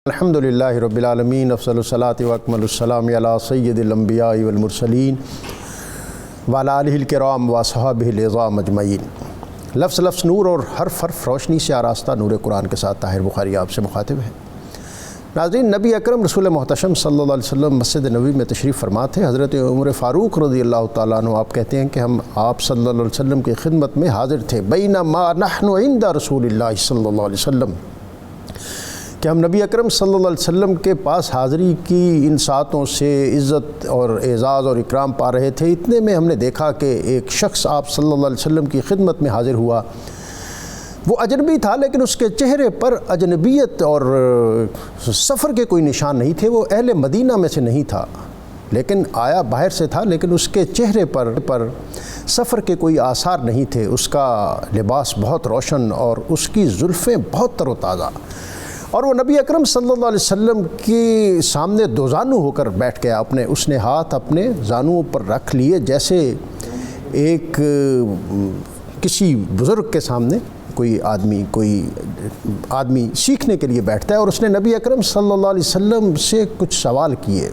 الحمدللہ رب العالمین افضل الصلاۃ و اکمل السلام علی سید الانبیاء والمرسلین وعلی آلہ الکرام و اصحابہ العظام اجمعین۔ لفظ لفظ نور اور حرف حرف روشنی سے آراستہ نور قرآن کے ساتھ طاہر بخاری آپ سے مخاطب ہے۔ ناظرین، نبی اکرم رسول محتشم صلی اللہ علیہ وسلم مسجد نبوی میں تشریف فرما تھے۔ حضرت عمر فاروق رضی اللہ تعالیٰ عنہ آپ کہتے ہیں کہ ہم آپ صلی اللہ علیہ وسلم کی خدمت میں حاضر تھے، بینما نحن عند رسول اللہ صلی اللہ علیہ وسلم، کہ ہم نبی اکرم صلی اللہ علیہ وسلم کے پاس حاضری کی ان ساعتوں سے عزت اور اعزاز اور اکرام پا رہے تھے۔ اتنے میں ہم نے دیکھا کہ ایک شخص آپ صلی اللہ علیہ وسلم کی خدمت میں حاضر ہوا۔ وہ اجنبی تھا، لیکن اس کے چہرے پر اجنبیت اور سفر کے کوئی نشان نہیں تھے۔ وہ اہل مدینہ میں سے نہیں تھا، لیکن آیا باہر سے تھا، لیکن اس کے چہرے پر سفر کے کوئی آثار نہیں تھے۔ اس کا لباس بہت روشن اور اس کی زلفیں بہت تر و تازہ، اور وہ نبی اکرم صلی اللہ علیہ وسلم کے سامنے دو زانو ہو کر بیٹھ گیا۔ اس نے ہاتھ اپنے زانوؤں پر رکھ لیے، جیسے ایک کسی بزرگ کے سامنے کوئی آدمی سیکھنے کے لیے بیٹھتا ہے۔ اور اس نے نبی اکرم صلی اللہ علیہ وسلم سے کچھ سوال کیے۔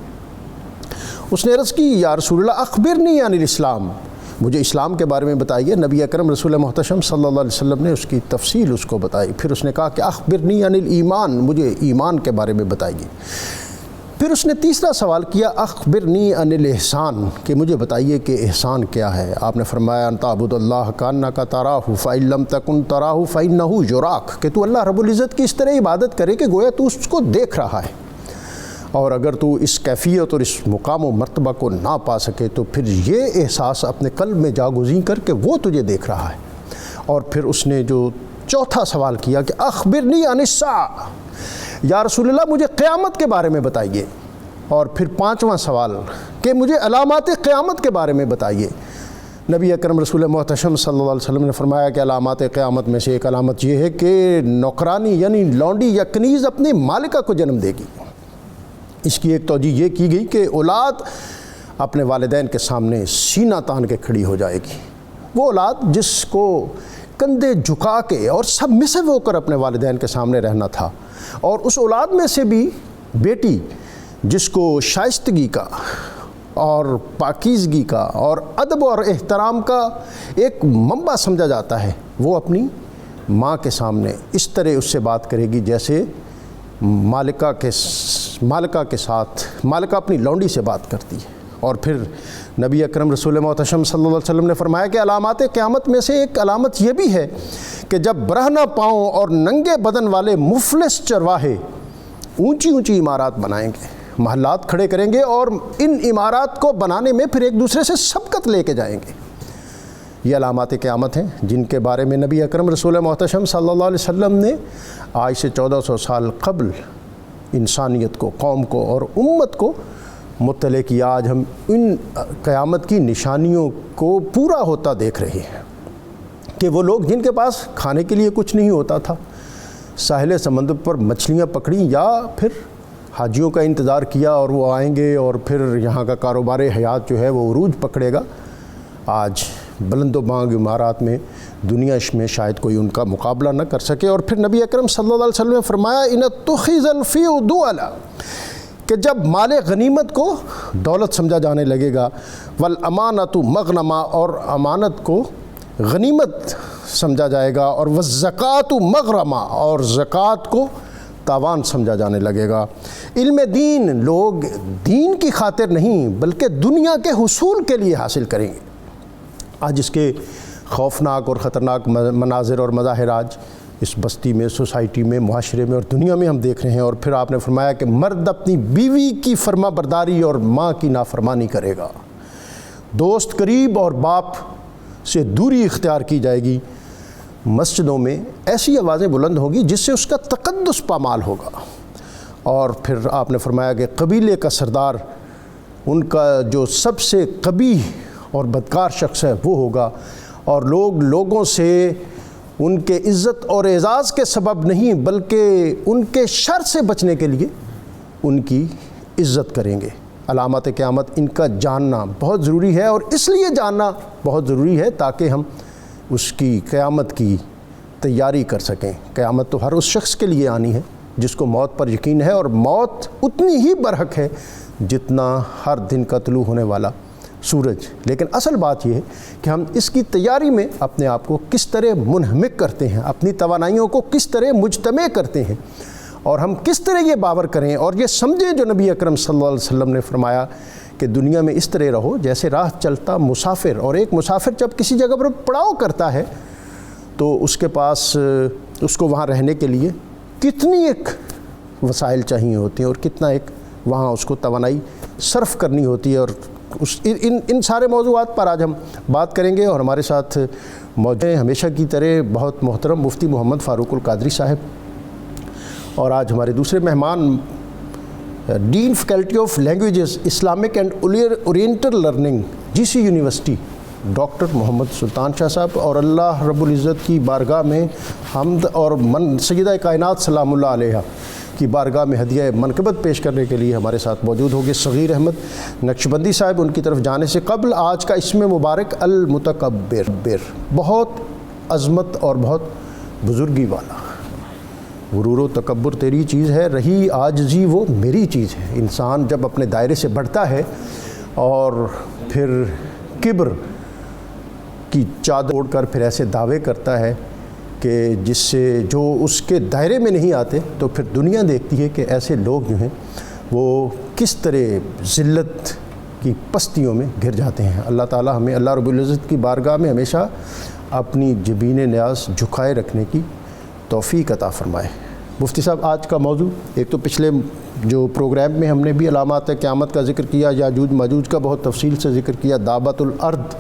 اس نے عرض کی، یا رسول اللہ اخبرنی عن الاسلام، مجھے اسلام کے بارے میں بتائیے۔ نبی اکرم رسول محتشم صلی اللہ علیہ وسلم نے اس کی تفصیل اس کو بتائی۔ پھر اس نے کہا کہ اخبرنی عن الایمان، مجھے ایمان کے بارے میں بتائیے۔ پھر اس نے تیسرا سوال کیا، اخبرنی عن الاحسان، کہ مجھے بتائیے کہ احسان کیا ہے۔ آپ نے فرمایا، ان تعبد اللہ کانک تراہ فإن لم تکن تراہ فإنہ یراک، کہ تو اللہ رب العزت کی اس طرح عبادت کرے کہ گویا تو اس کو دیکھ رہا ہے، اور اگر تو اس کیفیت اور اس مقام و مرتبہ کو نہ پا سکے تو پھر یہ احساس اپنے قلب میں جاگزین کر کے وہ تجھے دیکھ رہا ہے۔ اور پھر اس نے جو چوتھا سوال کیا کہ اخبرنی عن الساعہ، یا رسول اللہ مجھے قیامت کے بارے میں بتائیے۔ اور پھر پانچواں سوال کہ مجھے علامات قیامت کے بارے میں بتائیے۔ نبی اکرم رسول محتشم صلی اللہ علیہ وسلم نے فرمایا کہ علامات قیامت میں سے ایک علامت یہ ہے کہ نوکرانی یعنی لونڈی یا کنیز اپنی مالکہ کو جنم دے گی۔ اس کی ایک توجہ یہ کی گئی کہ اولاد اپنے والدین کے سامنے سینہ تان کے کھڑی ہو جائے گی۔ وہ اولاد جس کو کندھے جھکا کے اور سب مسو ہو کر اپنے والدین کے سامنے رہنا تھا، اور اس اولاد میں سے بھی بیٹی جس کو شائستگی کا اور پاکیزگی کا اور ادب اور احترام کا ایک منبع سمجھا جاتا ہے، وہ اپنی ماں کے سامنے اس طرح اس سے بات کرے گی جیسے مالکہ کے ساتھ مالکہ اپنی لونڈی سے بات کرتی ہے۔ اور پھر نبی اکرم رسول محتشم صلی اللہ علیہ وسلم نے فرمایا کہ علامات قیامت میں سے ایک علامت یہ بھی ہے کہ جب برہنہ پاؤں اور ننگے بدن والے مفلس چرواہے اونچی اونچی عمارات بنائیں گے، محلات کھڑے کریں گے، اور ان عمارات کو بنانے میں پھر ایک دوسرے سے سبقت لے کے جائیں گے۔ یہ علامات قیامت ہیں جن کے بارے میں نبی اکرم رسول محتشم صلی اللہ علیہ وسلم نے آج سے 1400 سال قبل انسانیت کو، قوم کو اور امت کو مطلع کیا۔ آج ہم ان قیامت کی نشانیوں کو پورا ہوتا دیکھ رہے ہیں کہ وہ لوگ جن کے پاس کھانے کے لیے کچھ نہیں ہوتا تھا، ساحل سمندر پر مچھلیاں پکڑیں یا پھر حاجیوں کا انتظار کیا اور وہ آئیں گے اور پھر یہاں کا کاروبار حیات جو ہے وہ عروج پکڑے گا، آج بلند و بانگ عمارات میں دنیا میں شاید کوئی ان کا مقابلہ نہ کر سکے۔ اور پھر نبی اکرم صلی اللہ علیہ وسلم نے فرمایا، ان اتخذ الفیء دؤلا، کہ جب مال غنیمت کو دولت سمجھا جانے لگے گا، والامانۃ مغنما، اور امانت کو غنیمت سمجھا جائے گا، اور والزکوٰۃ مغرما، اور زکوٰۃ کو تاوان سمجھا جانے لگے گا۔ علم دین لوگ دین کی خاطر نہیں بلکہ دنیا کے حصول کے لیے حاصل کریں گے۔ آج اس کے خوفناک اور خطرناک مناظر اور مظاہر آج اس بستی میں، سوسائٹی میں، معاشرے میں اور دنیا میں ہم دیکھ رہے ہیں۔ اور پھر آپ نے فرمایا کہ مرد اپنی بیوی کی فرما برداری اور ماں کی نافرمانی کرے گا، دوست قریب اور باپ سے دوری اختیار کی جائے گی، مسجدوں میں ایسی آوازیں بلند ہوگی جس سے اس کا تقدس پامال ہوگا۔ اور پھر آپ نے فرمایا کہ قبیلے کا سردار، ان کا جو سب سے قبیح اور بدکار شخص ہے وہ ہوگا، اور لوگوں سے ان کے عزت اور اعزاز کے سبب نہیں بلکہ ان کے شر سے بچنے کے لیے ان کی عزت کریں گے۔ علامات قیامت ان کا جاننا بہت ضروری ہے، اور اس لیے جاننا بہت ضروری ہے تاکہ ہم اس کی قیامت کی تیاری کر سکیں۔ قیامت تو ہر اس شخص کے لیے آنی ہے جس کو موت پر یقین ہے، اور موت اتنی ہی برحق ہے جتنا ہر دن کا طلوع ہونے والا سورج۔ لیکن اصل بات یہ ہے کہ ہم اس کی تیاری میں اپنے آپ کو کس طرح منہمک کرتے ہیں، اپنی توانائیوں کو کس طرح مجتمع کرتے ہیں، اور ہم کس طرح یہ باور کریں اور یہ سمجھیں جو نبی اکرم صلی اللہ علیہ وسلم نے فرمایا کہ دنیا میں اس طرح رہو جیسے راہ چلتا مسافر، اور ایک مسافر جب کسی جگہ پر پڑاؤ کرتا ہے تو اس کے پاس اس کو وہاں رہنے کے لیے کتنی ایک وسائل چاہیے ہوتی ہیں اور کتنا ایک وہاں اس کو توانائی صرف کرنی ہوتی ہے، اور ان سارے موضوعات پر آج ہم بات کریں گے۔ اور ہمارے ساتھ موجود ہیں ہمیشہ کی طرح بہت محترم مفتی محمد فاروق القادری صاحب، اور آج ہمارے دوسرے مہمان dean faculty of languages Islamic and oriental learning GC university doctor Muhammad Sultan Shah صاحب، اور اللہ رب العزت کی بارگاہ میں حمد اور سیدہ کائنات سلام اللہ علیہا کی بارگاہ میں ہدیہ منقبت پیش کرنے کے لیے ہمارے ساتھ موجود ہوگے صغیر احمد نقشبندی صاحب۔ ان کی طرف جانے سے قبل آج کا اسم مبارک المتکبر، بہت عظمت اور بہت بزرگی والا، غرور و تکبر تیری چیز ہے، رہی عاجزی وہ میری چیز ہے۔ انسان جب اپنے دائرے سے بڑھتا ہے اور پھر کبر کی چادر اوڑھ کر پھر ایسے دعوے کرتا ہے کہ جس سے جو اس کے دائرے میں نہیں آتے، تو پھر دنیا دیکھتی ہے کہ ایسے لوگ جو ہیں وہ کس طرح ذلت کی پستیوں میں گر جاتے ہیں۔ اللہ تعالی ہمیں اللہ رب العزت کی بارگاہ میں ہمیشہ اپنی جبین نیاز جھکائے رکھنے کی توفیق عطا فرمائے۔ مفتی صاحب، آج کا موضوع، ایک تو پچھلے جو پروگرام میں ہم نے بھی علامات قیامت کا ذکر کیا، یاجوج ماجوج کا بہت تفصیل سے ذکر کیا، دعوت الارض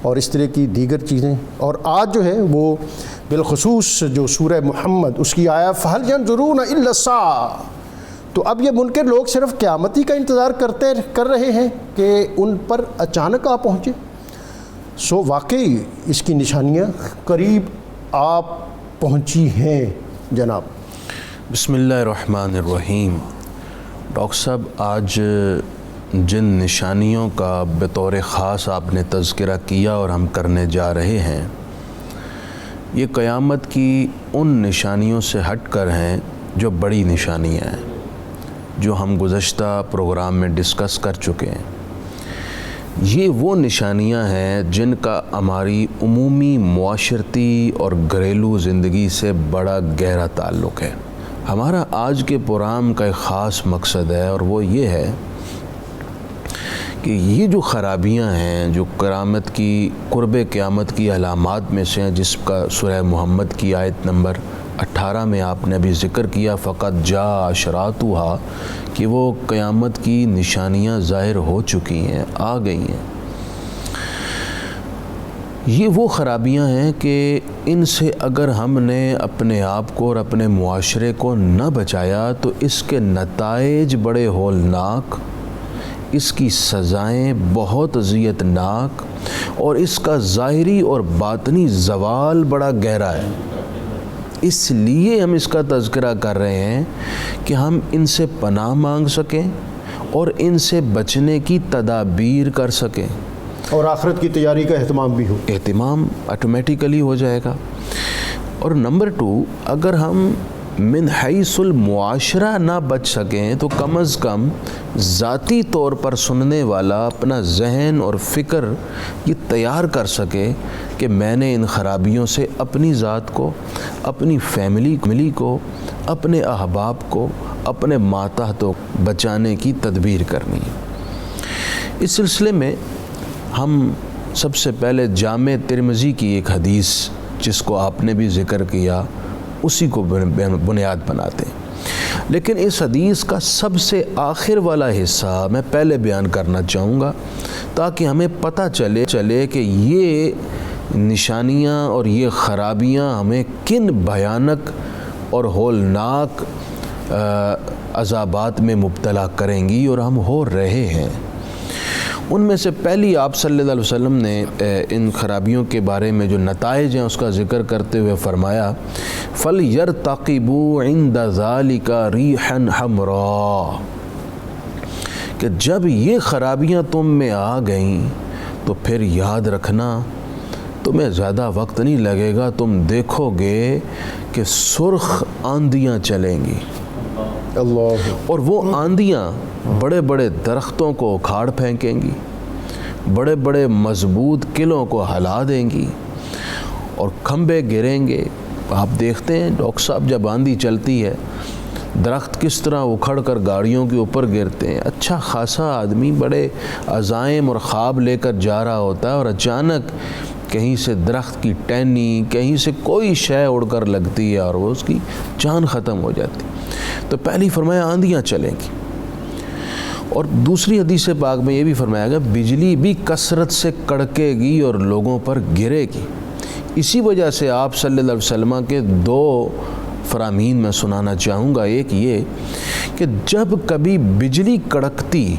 اور اس طرح کی دیگر چیزیں، اور آج جو ہے وہ بالخصوص جو سورہ محمد اس کی آیا فَهَلْ يَنْظُرُونَ إِلَّا السَّاعَةَ، تو اب یہ منکر لوگ صرف قیامتی کا انتظار کر رہے ہیں کہ ان پر اچانک آ پہنچے۔ سو واقعی اس کی نشانیاں قریب آپ پہنچی ہیں جناب۔ بسم اللہ الرحمن الرحیم۔ ڈاکٹر صاحب، آج جن نشانیوں کا بطور خاص آپ نے تذکرہ کیا اور ہم کرنے جا رہے ہیں، یہ قیامت کی ان نشانیوں سے ہٹ کر ہیں جو بڑی نشانیاں ہیں، جو ہم گزشتہ پروگرام میں ڈسکس کر چکے ہیں۔ یہ وہ نشانیاں ہیں جن کا ہماری عمومی معاشرتی اور گھریلو زندگی سے بڑا گہرا تعلق ہے۔ ہمارا آج کے پروگرام کا ایک خاص مقصد ہے، اور وہ یہ ہے کہ یہ جو خرابیاں ہیں جو قرب قیامت کی علامات میں سے ہیں، جس کا سورہ محمد کی آیت نمبر 18 میں آپ نے ابھی ذکر کیا، فقط جاء اشراطها، کہ وہ قیامت کی نشانیاں ظاہر ہو چکی ہیں، آ گئی ہیں۔ یہ وہ خرابیاں ہیں کہ ان سے اگر ہم نے اپنے آپ کو اور اپنے معاشرے کو نہ بچایا تو اس کے نتائج بڑے ہولناک، اس کی سزائیں بہت اذیت ناک، اور اس کا ظاہری اور باطنی زوال بڑا گہرا ہے۔ اس لیے ہم اس کا تذکرہ کر رہے ہیں کہ ہم ان سے پناہ مانگ سکیں اور ان سے بچنے کی تدابیر کر سکیں، اور آخرت کی تیاری کا اہتمام بھی ہو، اہتمام آٹومیٹیکلی ہو جائے گا۔ اور نمبر 2، اگر ہم من حیث المعاشرہ نہ بچ سکیں تو کم از کم ذاتی طور پر سننے والا اپنا ذہن اور فکر یہ تیار کر سکے کہ میں نے ان خرابیوں سے اپنی ذات کو، اپنی فیملی کو، اپنے احباب کو، اپنے ماتحتوں کو بچانے کی تدبیر کرنی ہے۔ اس سلسلے میں ہم سب سے پہلے جامع ترمذی کی ایک حدیث، جس کو آپ نے بھی ذکر کیا، اسی کو بنیاد بناتے ہیں۔ لیکن اس حدیث کا سب سے آخر والا حصہ میں پہلے بیان کرنا چاہوں گا، تاکہ ہمیں پتہ چلے کہ یہ نشانیاں اور یہ خرابیاں ہمیں کن بھیانک اور ہولناک عذابات میں مبتلا کریں گی، اور ہم ہو رہے ہیں۔ ان میں سے پہلی آپ صلی اللہ علیہ وسلم نے ان خرابیوں کے بارے میں جو نتائج ہیں اس کا ذکر کرتے ہوئے فرمایا، فَلْيَرْتَقِبُوا عِنْدَ ذَلِكَ رِيحًا حَمْرَاءَ، کہ جب یہ خرابیاں تم میں آ گئیں تو پھر یاد رکھنا تمہیں زیادہ وقت نہیں لگے گا، تم دیکھو گے کہ سرخ آندیاں چلیں گی، اللہ، اور وہ آندیاں بڑے بڑے درختوں کو اکھاڑ پھینکیں گی، بڑے بڑے مضبوط قلعوں کو ہلا دیں گی، اور کھمبے گریں گے۔ آپ دیکھتے ہیں ڈاکٹر صاحب جب آندھی چلتی ہے درخت کس طرح اکھڑ کر گاڑیوں کے اوپر گرتے ہیں۔ اچھا خاصا آدمی بڑے عزائم اور خواب لے کر جا رہا ہوتا ہے، اور اچانک کہیں سے درخت کی ٹہنی، کہیں سے کوئی شے اڑ کر لگتی ہے اور وہ اس کی جان ختم ہو جاتی۔ تو پہلی فرمایا آندیاں چلیں گی، اور دوسری حدیث پاک میں یہ بھی فرمایا گیا بجلی بھی کثرت سے کڑکے گی اور لوگوں پر گرے گی۔ اسی وجہ سے آپ صلی اللہ علیہ وسلم کے دو فرامین میں سنانا چاہوں گا۔ ایک یہ کہ جب کبھی بجلی کڑکتی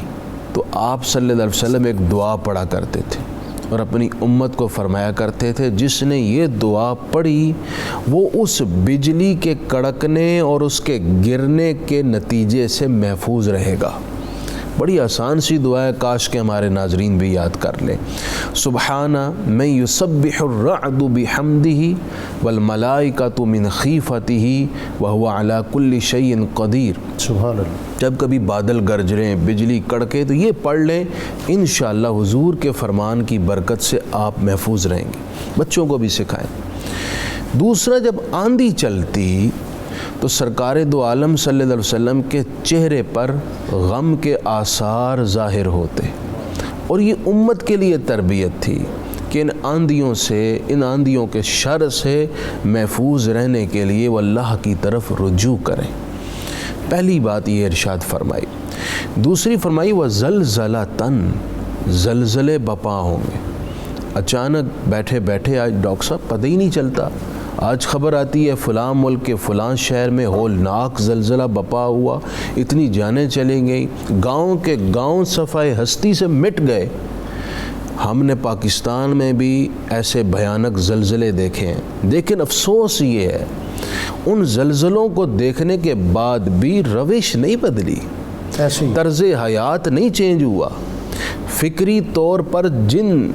تو آپ صلی اللہ علیہ وسلم ایک دعا پڑھا کرتے تھے اور اپنی امت کو فرمایا کرتے تھے جس نے یہ دعا پڑھی وہ اس بجلی کے کڑکنے اور اس کے گرنے کے نتیجے سے محفوظ رہے گا۔ بڑی آسان سی دعا ہے، کاش کہ ہمارے ناظرین بھی یاد کر لیں۔ سبحان من یسبح الرعد بحمدہ والملائکۃ من خیفتہ وہو علی کل شیء قدیر۔ سبحان اللہ۔ جب کبھی بادل گرج رہے ہیں، بجلی کڑکے، تو یہ پڑھ لیں، انشاءاللہ حضور کے فرمان کی برکت سے آپ محفوظ رہیں گے۔ بچوں کو بھی سکھائیں۔ دوسرا، جب آندھی چلتی تو سرکار دو عالم صلی اللہ علیہ وسلم کے چہرے پر غم کے آثار ظاہر ہوتے، اور یہ امت کے لیے تربیت تھی کہ ان آندھیوں کے شر سے محفوظ رہنے کے لیے وہ اللہ کی طرف رجوع کریں۔ پہلی بات یہ ارشاد فرمائی۔ دوسری فرمائی وَزَلْزَلَةً، زلزلے بپا ہوں گے۔ اچانک بیٹھے بیٹھے آج ڈاکٹر صاحب پتہ ہی نہیں چلتا، آج خبر آتی ہے فلاں ملک کے فلاں شہر میں ہولناک زلزلہ بپا ہوا، اتنی جانیں چلیں گئی، گاؤں کے گاؤں صفائے ہستی سے مٹ گئے۔ ہم نے پاکستان میں بھی ایسے بھیانک زلزلے دیکھے ہیں، لیکن افسوس یہ ہے ان زلزلوں کو دیکھنے کے بعد بھی روش نہیں بدلی، طرز حیات نہیں چینج ہوا۔ فکری طور پر جن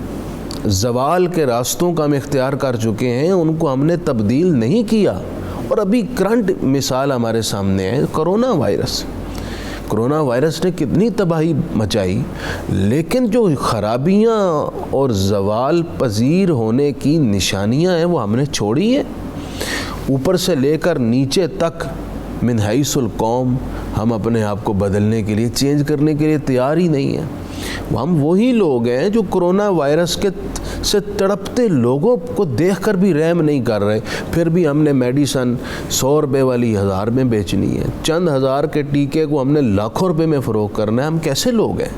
زوال کے راستوں کا ہم اختیار کر چکے ہیں ان کو ہم نے تبدیل نہیں کیا۔ اور ابھی کرنٹ مثال ہمارے سامنے ہے، کرونا وائرس نے کتنی تباہی مچائی، لیکن جو خرابیاں اور زوال پذیر ہونے کی نشانیاں ہیں وہ ہم نے چھوڑی ہیں۔ اوپر سے لے کر نیچے تک من حیث القوم ہم اپنے آپ کو بدلنے کے لیے، چینج کرنے کے لیے تیار ہی نہیں ہیں۔ ہم وہی لوگ ہیں جو کرونا وائرس سے تڑپتے لوگوں کو دیکھ کر بھی رحم نہیں کر رہے، پھر بھی ہم نے میڈیسن 100 روپے والی 1000 میں بیچنی ہے، چند ہزار کے ٹیکے کو ہم نے لاکھوں روپے میں فروخت کرنا ہے۔ ہم کیسے لوگ ہیں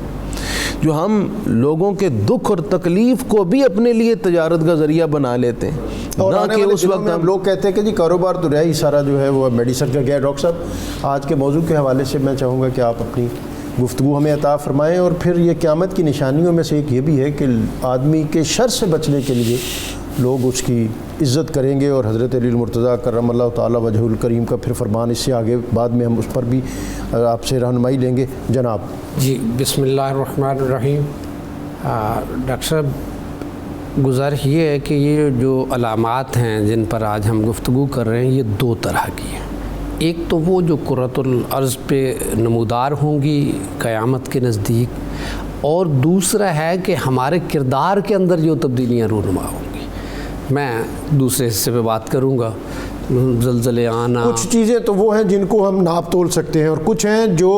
جو ہم لوگوں کے دکھ اور تکلیف کو بھی اپنے لیے تجارت کا ذریعہ بنا لیتے ہیں؟ اور آنے والے دنوں میں ہم لوگ کہتے ہیں کہ جی کاروبار تو رہا ہی سارا جو ہے وہ میڈیسن کا گیا۔ ڈاکٹر صاحب آج کے موضوع کے حوالے سے میں چاہوں گا کہ آپ اپنی گفتگو ہمیں عطا فرمائیں، اور پھر یہ قیامت کی نشانیوں میں سے ایک یہ بھی ہے کہ آدمی کے شر سے بچنے کے لیے لوگ اس کی عزت کریں گے، اور حضرت علی المرتضیٰ کرم اللہ تعالیٰ وجہ الکریم کا پھر فرمان اس سے آگے بعد میں ہم اس پر بھی آپ سے رہنمائی لیں گے۔ جناب جی بسم اللہ الرحمن الرحیم۔ ڈاکٹر صاحب گزارش یہ ہے کہ یہ جو علامات ہیں جن پر آج ہم گفتگو کر رہے ہیں یہ دو طرح کی ہیں۔ ایک تو وہ جو کرۃ الارض پہ نمودار ہوں گی قیامت کے نزدیک، اور دوسرا ہے کہ ہمارے کردار کے اندر جو تبدیلیاں رونما ہوں گی۔ میں دوسرے حصے پہ بات کروں گا، زلزلے آنا۔ کچھ چیزیں تو وہ ہیں جن کو ہم ناپ تول سکتے ہیں، اور کچھ ہیں جو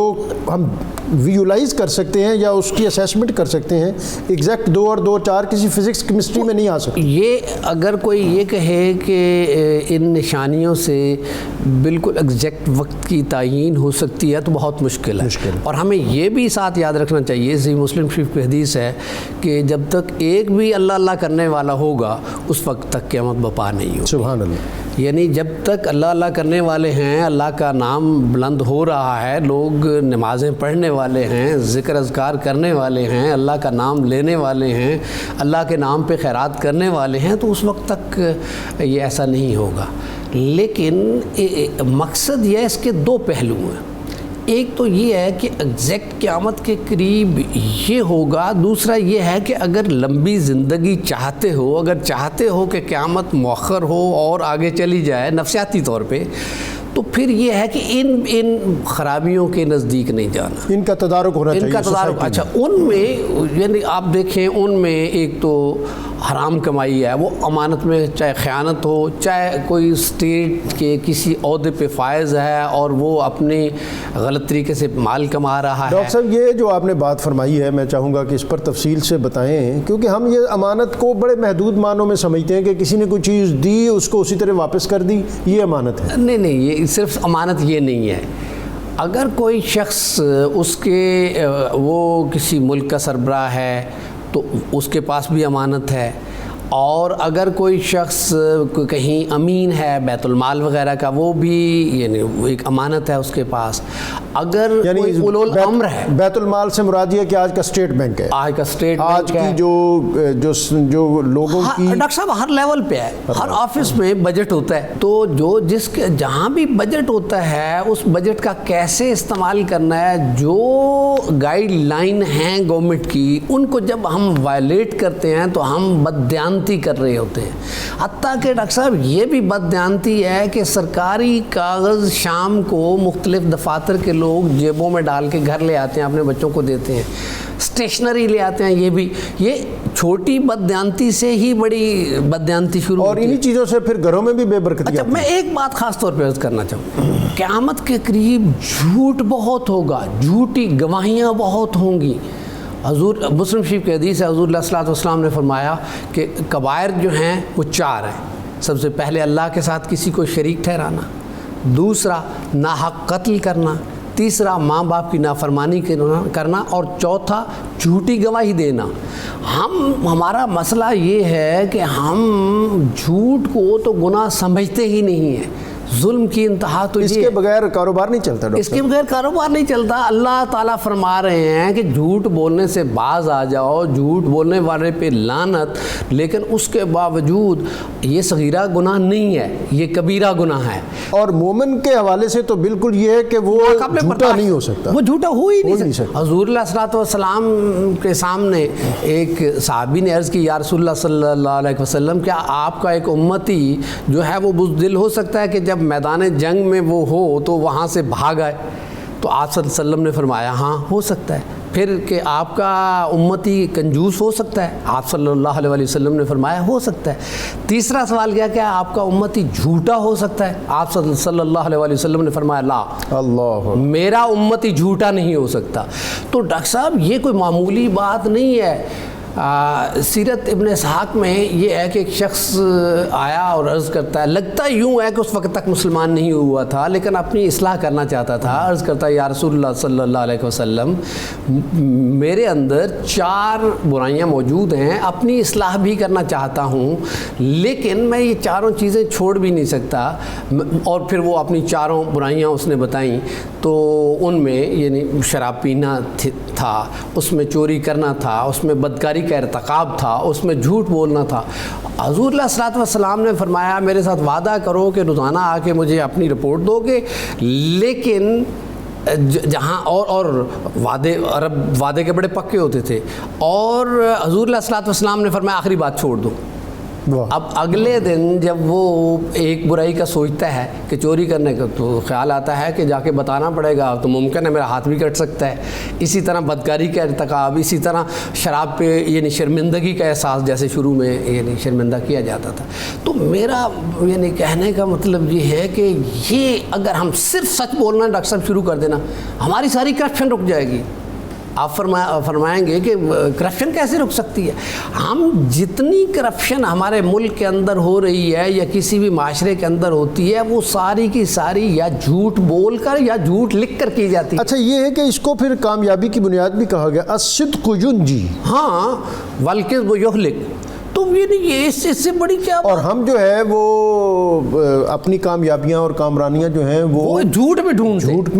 ہم ویژولائز کر سکتے ہیں یا اس کی اسیسمنٹ کر سکتے ہیں۔ ایگزیکٹ 2 اور 2 4 کسی فزکس کیمسٹری میں نہیں آ سکتی۔ یہ اگر کوئی یہ کہے کہ ان نشانیوں سے بالکل ایگزیکٹ وقت کی تعیین ہو سکتی ہے تو بہت مشکل ہے۔ اور ہمیں یہ بھی ساتھ یاد رکھنا چاہیے، صحیح مسلم شریف کی حدیث ہے کہ جب تک ایک بھی اللہ اللہ کرنے والا ہوگا اس وقت تک قیامت بپا نہیں ہوگی۔ سبحان اللہ۔ یعنی جب تک اللہ اللہ کرنے والے ہیں، اللہ کا نام بلند ہو رہا ہے، لوگ نمازیں پڑھنے والے ہیں، ذکر اذکار کرنے والے ہیں، اللہ کا نام لینے والے ہیں، اللہ کے نام پہ خیرات کرنے والے ہیں، تو اس وقت تک یہ ایسا نہیں ہوگا۔ لیکن مقصد یہ ہے، اس کے 2 پہلو ہیں۔ ایک تو یہ ہے کہ ایگزیکٹ قیامت کے قریب یہ ہوگا، دوسرا یہ ہے کہ اگر لمبی زندگی چاہتے ہو، اگر چاہتے ہو کہ قیامت مؤخر ہو اور آگے چلی جائے نفسیاتی طور پہ، تو پھر یہ ہے کہ ان خرابیوں کے نزدیک نہیں جانا، ان کا تدارک ہونا چاہیے، ان کا تدارک۔ اچھا، ان میں یعنی آپ دیکھیں ان میں ایک تو حرام کمائی ہے، وہ امانت میں چاہے خیانت ہو، چاہے کوئی اسٹیٹ کے کسی عہدے پہ فائز ہے اور وہ اپنی غلط طریقے سے مال کما رہا ہے۔ ڈاکٹر صاحب یہ جو آپ نے بات فرمائی ہے میں چاہوں گا کہ اس پر تفصیل سے بتائیں، کیونکہ ہم یہ امانت کو بڑے محدود معنوں میں سمجھتے ہیں کہ کسی نے کوئی چیز دی اس کو اسی طرح واپس کر دی، یہ امانت ہے۔ نہیں، یہ صرف امانت یہ نہیں ہے۔ اگر کوئی شخص اس کے وہ کسی ملک کا سربراہ ہے تو اس کے پاس بھی امانت ہے، اور اگر کوئی شخص کہیں امین ہے بیت المال وغیرہ کا، وہ بھی یعنی ایک امانت ہے اس کے پاس۔ اگر کوئی اولو الامر ہے، بیت المال سے مراد یہ کہ آج کا اسٹیٹ بینک ہے، آج کا اسٹیٹ آج بینک ہے، کی جو لوگوں کی، ڈاکٹر صاحب ہر لیول پہ ہے، ہر آفس میں بجٹ ہوتا ہے، تو جہاں بھی بجٹ ہوتا ہے اس بجٹ کا کیسے استعمال کرنا ہے، جو گائیڈ لائن ہیں گورنمنٹ کی، ان کو جب ہم وائلیٹ کرتے ہیں تو ہم بددیانتی کر رہے ہوتے ہیں۔ حتیٰ کہ ڈاکٹر صاحب یہ بھی بددیانتی ہے کہ سرکاری کاغذ شام کو مختلف دفاتر کے لوگ جیبوں میں ڈال کے گھر لے آتے ہیں، اپنے بچوں کو دیتے ہیں، اسٹیشنری لے آتے ہیں، یہ چھوٹی بددیانتی سے ہی بڑی بددیانتی شروع اور انہی چیزوں سے پھر گھروں میں بھی بے برکتی۔ اچھا، میں ایک بات خاص طور پہ عرض کرنا چاہوں، قیامت کے قریب جھوٹ بہت ہوگا، جھوٹی گواہیاں بہت ہوں گی۔ حضور مسلم شریف کی حدیث ہے، حضور علیہ الصلوۃ والسلام نے فرمایا کہ کبائر جو ہیں وہ 4 ہیں۔ سب سے پہلے اللہ کے ساتھ کسی کو شریک ٹھہرانا، دوسرا ناحق قتل کرنا، تیسرا ماں باپ کی نافرمانی کرنا، اور چوتھا جھوٹی گواہی دینا۔ ہمارا مسئلہ یہ ہے کہ ہم جھوٹ کو تو گناہ سمجھتے ہی نہیں ہیں۔ ظلم کی انتہا تو اس کے بغیر کاروبار نہیں چلتا، اس کے بغیر کاروبار نہیں چلتا۔ اللہ تعالیٰ فرما رہے ہیں کہ جھوٹ بولنے سے باز آ جاؤ، جھوٹ بولنے والے پہ لعنت، لیکن اس کے باوجود یہ صغیرہ گناہ نہیں ہے، یہ کبیرہ گناہ ہے۔ اور مومن کے حوالے سے تو بالکل یہ ہے کہ وہ جھوٹا نہیں ہو سکتا، وہ جھوٹا ہو ہی نہیں سکتا۔ حضور علیہ الصلوۃ والسلام کے سامنے ایک صحابی نے عرض کی، یا رسول اللہ صلی اللہ علیہ وسلم، کیا آپ کا ایک امتی جو ہے وہ بزدل ہو سکتا ہے کہ جب میدان جنگ میں وہ ہو تو وہاں سے بھاگ آئے؟ تو آپ صلی اللہ علیہ وسلم نے فرمایا ہاں ہو سکتا ہے۔ پھر کہ آپ کا امتی کنجوس ہو سکتا ہے؟ آپ صلی اللہ علیہ وسلم نے فرمایا ہو سکتا ہے۔ تیسرا سوال کیا کہ آپ کا امتی جھوٹا ہو سکتا ہے؟ آپ صلی اللہ علیہ وسلم نے فرمایا لا، اللہ، میرا امتی جھوٹا نہیں ہو سکتا۔ تو ڈاکٹر صاحب یہ کوئی معمولی بات نہیں ہے۔ سیرت ابن اسحاق میں یہ ہے کہ ایک شخص آیا اور عرض کرتا ہے، لگتا یوں ہے کہ اس وقت تک مسلمان نہیں ہوا تھا لیکن اپنی اصلاح کرنا چاہتا تھا، عرض کرتا ہے یا رسول اللہ صلی اللہ علیہ وسلم، میرے اندر 4 برائیاں موجود ہیں، اپنی اصلاح بھی کرنا چاہتا ہوں لیکن میں یہ 4 چیزیں چھوڑ بھی نہیں سکتا۔ اور پھر وہ اپنی 4 برائیاں اس نے بتائیں، تو ان میں یعنی شراب پینا تھا، اس میں چوری کرنا تھا، اس میں بدکاری کا ارتکاب تھا، اس میں جھوٹ بولنا تھا۔ حضور علیہ الصلوۃ والسلام نے فرمایا میرے ساتھ وعدہ کرو کہ روزانہ آ کے مجھے اپنی رپورٹ دو گے، لیکن جہاں اور وعدے عرب وعدے کے بڑے پکے ہوتے تھے، اور حضور علیہ الصلوۃ والسلام نے فرمایا آخری بات چھوڑ دو۔ اب اگلے دن جب وہ ایک برائی کا سوچتا ہے کہ چوری کرنے کا، تو خیال آتا ہے کہ جا کے بتانا پڑے گا، تو ممکن ہے میرا ہاتھ بھی کٹ سکتا ہے۔ اسی طرح بدکاری کا ارتکاب، اسی طرح شراب پہ یعنی شرمندگی کا احساس، جیسے شروع میں یعنی شرمندہ کیا جاتا تھا۔ تو میرا یعنی کہنے کا مطلب یہ ہے کہ یہ اگر ہم صرف سچ بولنا ڈاکٹر صاحب شروع کر دینا، ہماری ساری کرپشن رک جائے گی۔ آپ فرمائیں گے کہ کرپشن کیسے رک سکتی ہے؟ ہم جتنی کرپشن ہمارے ملک کے اندر ہو رہی ہے یا کسی بھی معاشرے کے اندر ہوتی ہے، وہ ساری کی ساری یا جھوٹ بول کر یا جھوٹ لکھ کر کی جاتی ہے۔ اچھا، یہ ہے کہ اس کو پھر کامیابی کی بنیاد بھی کہا گیا، الصدق ینجی، ہاں، والکذب یہلک۔ تو یہ اس سے بڑی کیا بات؟ اور ہم جو ہے وہ اپنی کامیابیاں اور کامرانیاں جو ہیں وہ جھوٹ میں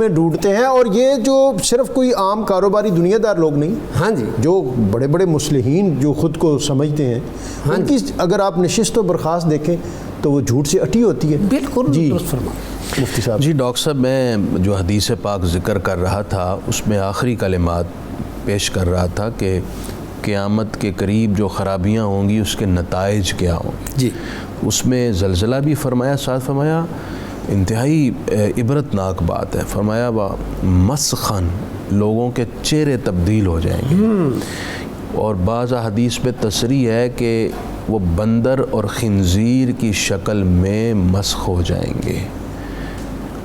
ڈھونڈتے ہیں، اور یہ جو صرف کوئی عام کاروباری دنیا دار لوگ نہیں، ہاں جی، جو بڑے بڑے مصلحین جو خود کو سمجھتے ہیں، ان کی اگر آپ نشست و برخاست دیکھیں تو وہ جھوٹ سے اٹی ہوتی ہے. بالکل جی درست فرما. مفتی صاحب. جی ڈاکٹر صاحب، میں جو حدیث پاک ذکر کر رہا تھا اس میں آخری کلمات پیش کر رہا تھا کہ قیامت کے قریب جو خرابیاں ہوں گی اس کے نتائج کیا ہوں گے. جی اس میں زلزلہ بھی فرمایا، ساتھ فرمایا انتہائی عبرتناک بات ہے، فرمایا مسخن، لوگوں کے چہرے تبدیل ہو جائیں گے. اور بعض حدیث میں تصریح ہے کہ وہ بندر اور خنزیر کی شکل میں مسخ ہو جائیں گے.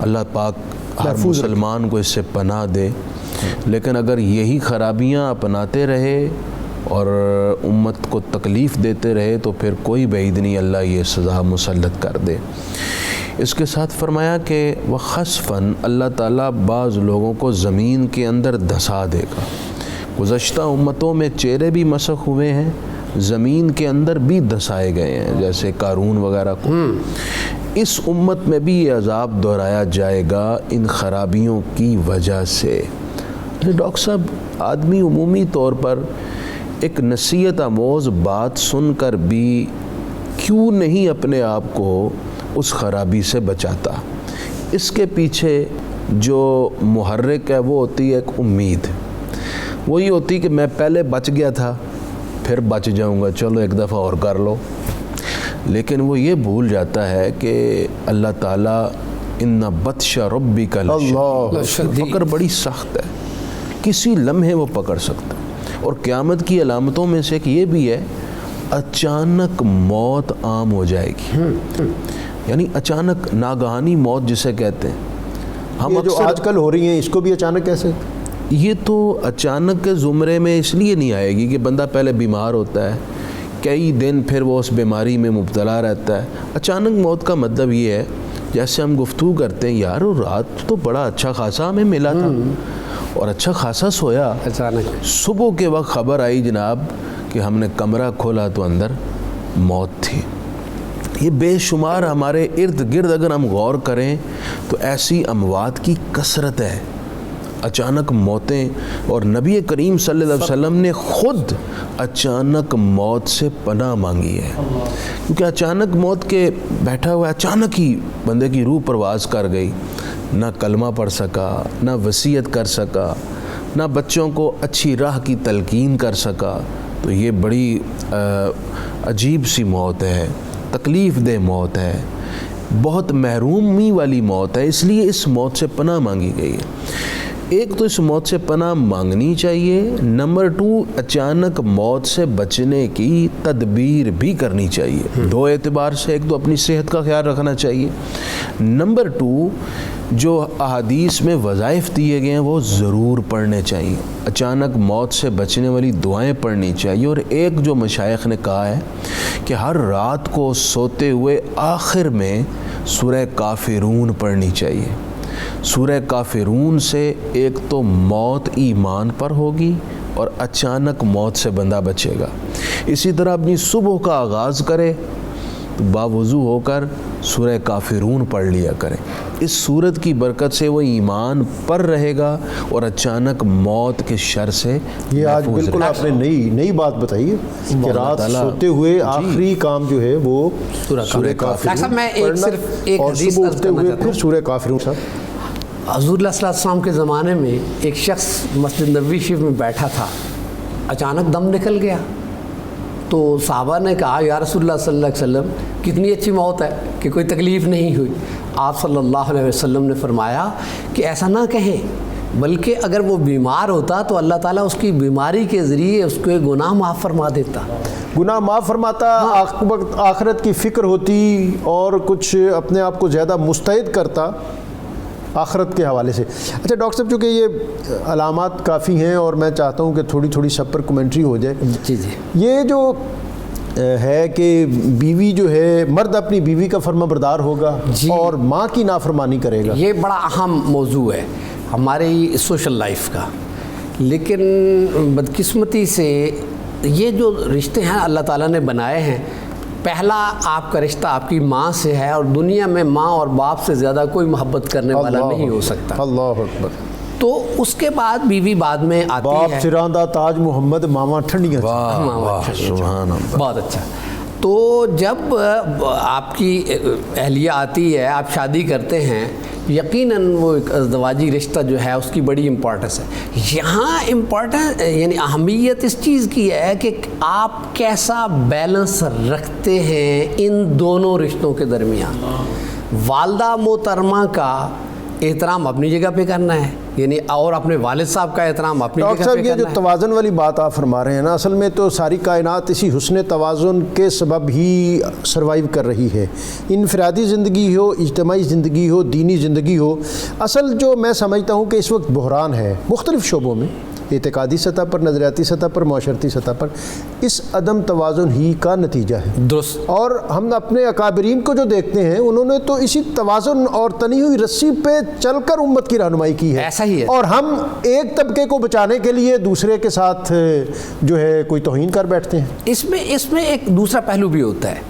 اللہ پاک ہر مسلمان کو اس سے پناہ دے. لیکن اگر یہی خرابیاں اپناتے رہے اور امت کو تکلیف دیتے رہے تو پھر کوئی بعید نہیں اللہ یہ سزا مسلط کر دے. اس کے ساتھ فرمایا کہ وخسفاً، اللہ تعالیٰ بعض لوگوں کو زمین کے اندر دھسا دے گا. گزشتہ امتوں میں چہرے بھی مسخ ہوئے ہیں، زمین کے اندر بھی دھسائے گئے ہیں، جیسے قارون وغیرہ کو. اس امت میں بھی یہ عذاب دہرایا جائے گا ان خرابیوں کی وجہ سے. ڈاکٹر صاحب، آدمی عمومی طور پر ایک نصیحت آموز بات سن کر بھی کیوں نہیں اپنے آپ کو اس خرابی سے بچاتا؟ اس کے پیچھے جو محرک ہے وہ ہوتی ہے ایک امید. وہی ہوتی کہ میں پہلے بچ گیا تھا پھر بچ جاؤں گا، چلو ایک دفعہ اور کر لو. لیکن وہ یہ بھول جاتا ہے کہ اللہ تعالیٰ ان بطش ربک لشدید، پکڑ بڑی سخت ہے، کسی لمحے وہ پکڑ سکتا. اور قیامت کی علامتوں میں سے ایک یہ بھی ہے اچانک موت عام ہو جائے گی. یعنی اچانک ناگہانی موت جسے کہتے ہیں. ہم یہ جو آج کل ہو رہی ہیں اس کو بھی اچانک کیسے؟ یہ تو اچانک کے زمرے میں اس لیے نہیں آئے گی کہ بندہ پہلے بیمار ہوتا ہے، کئی دن پھر وہ اس بیماری میں مبتلا رہتا ہے. اچانک موت کا مطلب یہ ہے جیسے ہم گفتگو کرتے ہیں، یار وہ رات تو بڑا اچھا خاصا ہمیں ملا تھا اور اچھا خاصا سویا، اچانک صبح کے وقت خبر آئی جناب کہ ہم نے کمرہ کھولا تو اندر موت تھی. یہ بے شمار ہمارے ارد گرد اگر ہم غور کریں تو ایسی اموات کی کثرت ہے، اچانک موتیں. اور نبی کریم صلی اللہ علیہ وسلم نے خود اچانک موت سے پناہ مانگی ہے، کیونکہ اچانک موت کے بیٹھا ہوا اچانک ہی بندے کی روح پرواز کر گئی. نہ کلمہ پڑھ سکا، نہ وصیت کر سکا، نہ بچوں کو اچھی راہ کی تلقین کر سکا. تو یہ بڑی عجیب سی موت ہے، تکلیف دہ موت ہے، بہت محرومی والی موت ہے. اس لیے اس موت سے پناہ مانگی گئی ہے. ایک تو اس موت سے پناہ مانگنی چاہیے، نمبر 2 اچانک موت سے بچنے کی تدبیر بھی کرنی چاہیے. دو اعتبار سے، ایک تو اپنی صحت کا خیال رکھنا چاہیے، نمبر 2 جو احادیث میں وظائف دیے گئے ہیں وہ ضرور پڑھنے چاہیے. اچانک موت سے بچنے والی دعائیں پڑھنی چاہیے. اور ایک جو مشائخ نے کہا ہے کہ ہر رات کو سوتے ہوئے آخر میں سورہ کافرون پڑھنی چاہیے. سورہ کافرون سے ایک تو موت ایمان پر ہوگی اور اچانک موت سے بندہ بچے گا. اسی طرح اپنی صبح کا آغاز کرے تو باوضو ہو کر سورہ کافرون پڑھ لیا کریں. اس صورت کی برکت سے وہ ایمان پر رہے گا اور اچانک موت کے شر سے یہ آج بالکل آپ نے نئی بات بتائی ہے کہ رات سوتے ہوئے آخری کام جو ہے وہ سورہ کافرون پڑھنا اور صبح اٹھتے ہوئے پھر سورہ کافرون. حضور اللہ صلی اللہ علیہ وسلم کے زمانے میں ایک شخص مسجد نبوی شریف میں بیٹھا تھا، اچانک دم نکل گیا. تو صحابہ نے کہا یا رسول اللہ صلی اللہ علیہ وسلم کتنی اچھی موت ہے کہ کوئی تکلیف نہیں ہوئی. آپ صلی اللہ علیہ وسلم نے فرمایا کہ ایسا نہ کہیں، بلکہ اگر وہ بیمار ہوتا تو اللہ تعالیٰ اس کی بیماری کے ذریعے اس کو گناہ معاف فرما دیتا. گناہ معاف فرماتا، آخرت کی فکر ہوتی اور کچھ اپنے آپ کو زیادہ مستعد کرتا آخرت کے حوالے سے. اچھا ڈاکٹر صاحب، چونکہ یہ علامات کافی ہیں اور میں چاہتا ہوں کہ تھوڑی تھوڑی سب پر کمنٹری ہو جائے. جی جی. یہ جو ہے کہ بیوی جو ہے، مرد اپنی بیوی کا فرما بردار ہوگا اور ماں کی نافرمانی کرے گا، یہ بڑا اہم موضوع ہے ہماری سوشل لائف کا. لیکن بدقسمتی سے یہ جو رشتے ہیں اللہ تعالیٰ نے بنائے ہیں، پہلا آپ کا رشتہ آپ کی ماں سے ہے اور دنیا میں ماں اور باپ سے زیادہ کوئی محبت کرنے والا نہیں ہو سکتا. اللہ اکبر. تو اس کے بعد بیوی بعد میں آتی ہے. باپ سراندہ تاج محمد، ماما ٹھنڈیاں. بہت اچھا. تو جب آپ کی اہلیہ آتی ہے، آپ شادی کرتے ہیں، یقیناً وہ ایک ازدواجی رشتہ جو ہے اس کی بڑی امپورٹنس ہے. یہاں امپورٹنس یعنی اہمیت اس چیز کی ہے کہ آپ کیسا بیلنس رکھتے ہیں ان دونوں رشتوں کے درمیان. والدہ محترمہ کا احترام اپنی جگہ پہ کرنا ہے، یعنی اور اپنے والد صاحب کا احترام اپنی جگہ پہ کرنا ہے. ڈاکٹر صاحب، یہ جو توازن والی بات آپ فرما رہے ہیں نا، اصل میں تو ساری کائنات اسی حسن توازن کے سبب ہی سروائیو کر رہی ہے. انفرادی زندگی ہو، اجتماعی زندگی ہو، دینی زندگی ہو، اصل جو میں سمجھتا ہوں کہ اس وقت بحران ہے مختلف شعبوں میں، اعتقادی سطح پر، نظریاتی سطح پر، معاشرتی سطح پر، اس عدم توازن ہی کا نتیجہ ہے. درست. اور ہم اپنے اکابرین کو جو دیکھتے ہیں، انہوں نے تو اسی توازن اور تنی ہوئی رسی پہ چل کر امت کی رہنمائی کی ہے. ایسا ہی ہے. اور ہم ایک طبقے کو بچانے کے لیے دوسرے کے ساتھ جو ہے کوئی توہین کر بیٹھتے ہیں. اس میں ایک دوسرا پہلو بھی ہوتا ہے.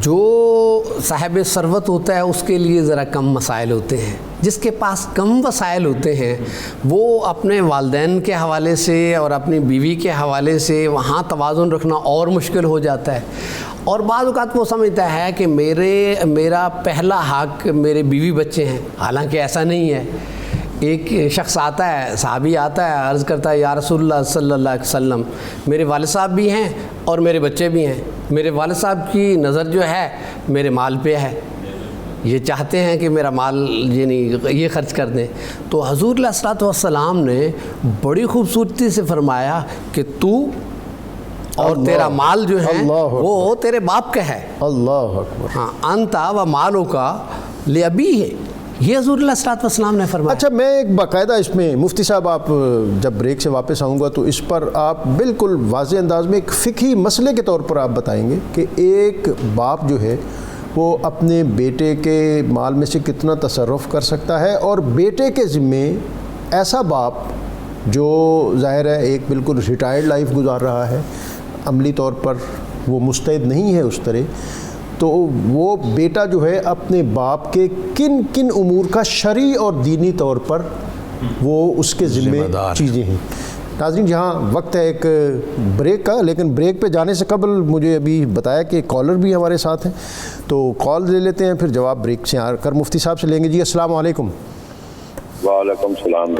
جو صاحب ثروت ہوتا ہے اس کے لیے ذرا کم مسائل ہوتے ہیں، جس کے پاس کم وسائل ہوتے ہیں وہ اپنے والدین کے حوالے سے اور اپنی بیوی کے حوالے سے وہاں توازن رکھنا اور مشکل ہو جاتا ہے. اور بعض اوقات وہ سمجھتا ہے کہ میرا پہلا حق میرے بیوی بچے ہیں، حالانکہ ایسا نہیں ہے. ایک شخص آتا ہے، صحابی آتا ہے، عرض کرتا ہے یا رسول اللہ صلی اللہ علیہ وسلم، میرے والد صاحب بھی ہیں اور میرے بچے بھی ہیں. میرے والد صاحب کی نظر جو ہے میرے مال پہ ہے، یہ چاہتے ہیں کہ میرا مال یعنی یہ خرچ کر دیں. تو حضور علیہ الصلوۃ والسلام نے بڑی خوبصورتی سے فرمایا کہ تو اور تیرا مال جو ہے وہ تیرے باپ کا ہے. اللہ اکبر. ہاں، انتا و مالو کا لابی ہے، یہ حضور علیہ الصلوۃ والسلام نے فرمایا. اچھا، میں ایک باقاعدہ اس میں مفتی صاحب، آپ جب بریک سے واپس آؤں گا تو اس پر آپ بالکل واضح انداز میں ایک فقہی مسئلے کے طور پر آپ بتائیں گے کہ ایک باپ جو ہے وہ اپنے بیٹے کے مال میں سے کتنا تصرف کر سکتا ہے، اور بیٹے کے ذمے ایسا باپ جو ظاہر ہے ایک بالکل ریٹائرڈ لائف گزار رہا ہے، عملی طور پر وہ مستعد نہیں ہے اس طرح، تو وہ بیٹا جو ہے اپنے باپ کے کن کن امور کا شرعی اور دینی طور پر وہ اس کے ذمہ چیزیں ہیں. ناظرین، جہاں وقت ہے ایک بریک کا، لیکن بریک پہ جانے سے قبل مجھے ابھی بتایا کہ کالر بھی ہمارے ساتھ ہیں، تو کال لے لیتے ہیں، پھر جواب بریک سے آ کر مفتی صاحب سے لیں گے. جی السلام علیکم. وعلیکم السلام.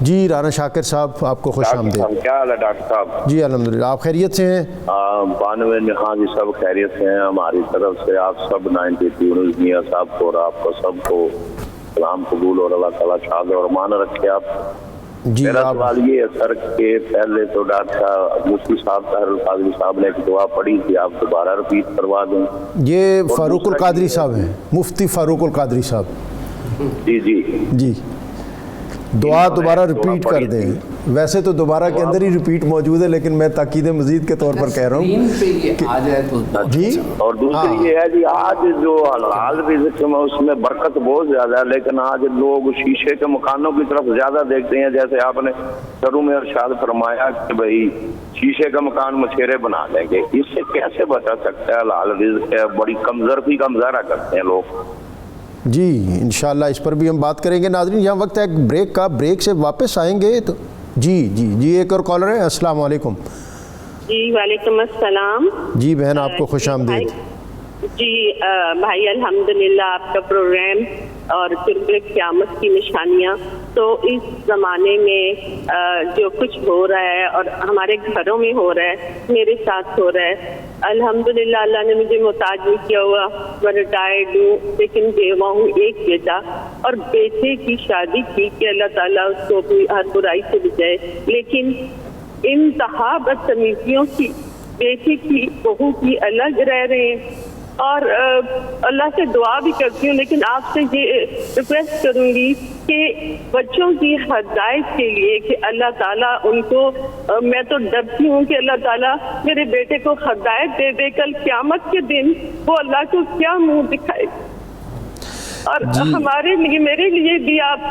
جی رانا شاکر صاحب، آپ کو خوش آمدید. کیا حال ہے ڈاکٹر صاحب؟ جی الحمدللہ، آپ خیریت سے ہیں؟ 92 ہاں جی، سب خیریت سے ہیں. ہماری طرف سے آپ سب 92 میاں صاحب کو اور آپ کو سب کو سلام قبول، اور اللہ تعالیٰ شاد اور امان رکھے. آپ جی، میرا سوال یہ ہے سر کہ پہلے تو ڈاکٹر صاحب مفتی صاحب طاہر القادری صاحب نے ایک دعا پڑھی تھی، آپ دوبارہ رپیٹ کروا دیں. یہ فاروق القادری صاحب ہیں، مفتی فاروق القادری صاحب. جی جی جی، دعا دوبارہ ریپیٹ کر دیں. ویسے تو دوبارہ کے اندر ہی ریپیٹ موجود ہے، لیکن میں تاکید مزید کے طور پر کہہ رہا ہوں. جی، اور دوسری یہ ہے جی، آج جو حلال رزق میں اس میں برکت بہت زیادہ ہے، لیکن آج لوگ شیشے کے مکانوں کی طرف زیادہ دیکھتے ہیں. جیسے آپ نے شروع میں ارشاد فرمایا کہ بھائی شیشے کا مکان مچھیرے بنا لیں گے، اس سے کیسے بچا سکتا ہے حلال رزق؟ بڑی کمزرفی کا مظاہرہ کرتے ہیں لوگ. جی انشاءاللہ اس پر بھی ہم بات کریں گے. ناظرین، یہاں وقت ہے ایک بریک کا، بریک سے واپس آئیں گے تو جی ایک اور کالر ہے. السلام علیکم. جی وعلیکم السلام. جی بہن، آپ کو خوش آمدید. جی بھائی، الحمدللہ آپ کا پروگرام اور قرب قیامت کی نشانیاں، تو اس زمانے میں جو کچھ ہو رہا ہے اور ہمارے گھروں میں ہو رہا ہے، میرے ساتھ ہو رہا ہے، الحمدللہ اللہ نے مجھے محتاج نہیں کیا ہوا. میں ریٹائرڈ ہوں، لیکن بیوہ ہوں، ایک بیٹا، اور بیٹے کی شادی کی کہ اللہ تعالیٰ اس کو اپنی ہر برائی سے بچائے، لیکن انتہا بدتمیزیوں کی بیٹی کی بہو کی الگ رہ رہے ہیں. اور اللہ سے دعا بھی کرتی ہوں، لیکن آپ سے یہ ریکویسٹ کروں گی کہ بچوں کی ہدایت کے لیے کہ اللہ تعالیٰ ان کو، میں تو ڈرتی ہوں کہ اللہ تعالیٰ میرے بیٹے کو ہدایت دے دے، کل قیامت کے دن وہ اللہ کو کیا منہ دکھائے. اور ہمارے لیے، میرے لیے بھی آپ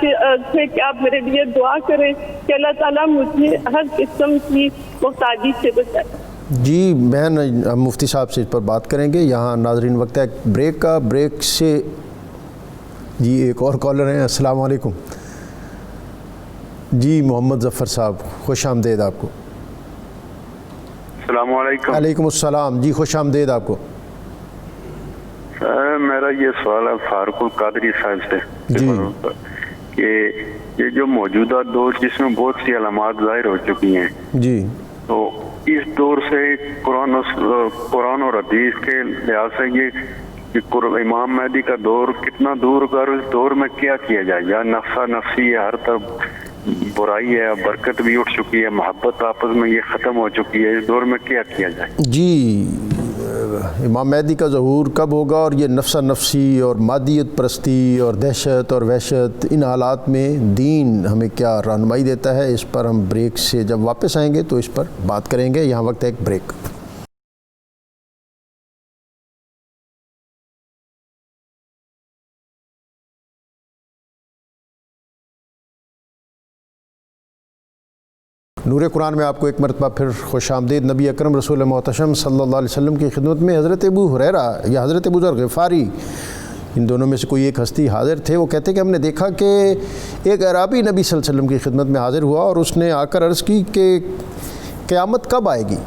سے کہ آپ میرے لیے دعا کریں کہ اللہ تعالیٰ مجھے ہر قسم کی محتاجی سے بچائے. جی بہن، ہم مفتی صاحب سے اس پر بات کریں گے. یہاں ناظرین وقت ہے بریک کا، بریک سے جی ایک اور کالر ہیں. السلام علیکم. جی محمد ظفر صاحب، خوش آمدید آپ کو. السلام علیکم. علیکم السلام. جی خوش آمدید آپ کو. میرا یہ سوال ہے فاروق القادری صاحب سے جی. کہ یہ جو موجودہ دور جس میں بہت سی علامات ظاہر ہو چکی ہیں, جی, تو اس دور سے قرآن اور حدیث کے لحاظ سے یہ امام مہدی کا دور کتنا دور ہوگا, اور اس دور میں کیا کیا جائے؟ یا نفسا نفسی ہے, ہر طرف برائی ہے, برکت بھی اٹھ چکی ہے, محبت آپس میں یہ ختم ہو چکی ہے, اس دور میں کیا کیا جائے؟ جی, امام مہدی کا ظہور کب ہوگا اور یہ نفسا نفسی اور مادیت پرستی اور دہشت اور وحشت, ان حالات میں دین ہمیں کیا رہنمائی دیتا ہے, اس پر ہم بریک سے جب واپس آئیں گے تو اس پر بات کریں گے. یہاں وقت ہے ایک بریک. نور قرآن میں آپ کو ایک مرتبہ پھر خوش آمدید. نبی اکرم رسول محتشم صلی اللہ علیہ وسلم کی خدمت میں حضرت ابو ہریرہ یا حضرت ابو ذر غفاری, ان دونوں میں سے کوئی ایک ہستی حاضر تھے. وہ کہتے کہ ہم نے دیکھا کہ ایک اعرابی نبی صلی اللہ علیہ وسلم کی خدمت میں حاضر ہوا اور اس نے آ کر عرض کی کہ قیامت کب آئے گی؟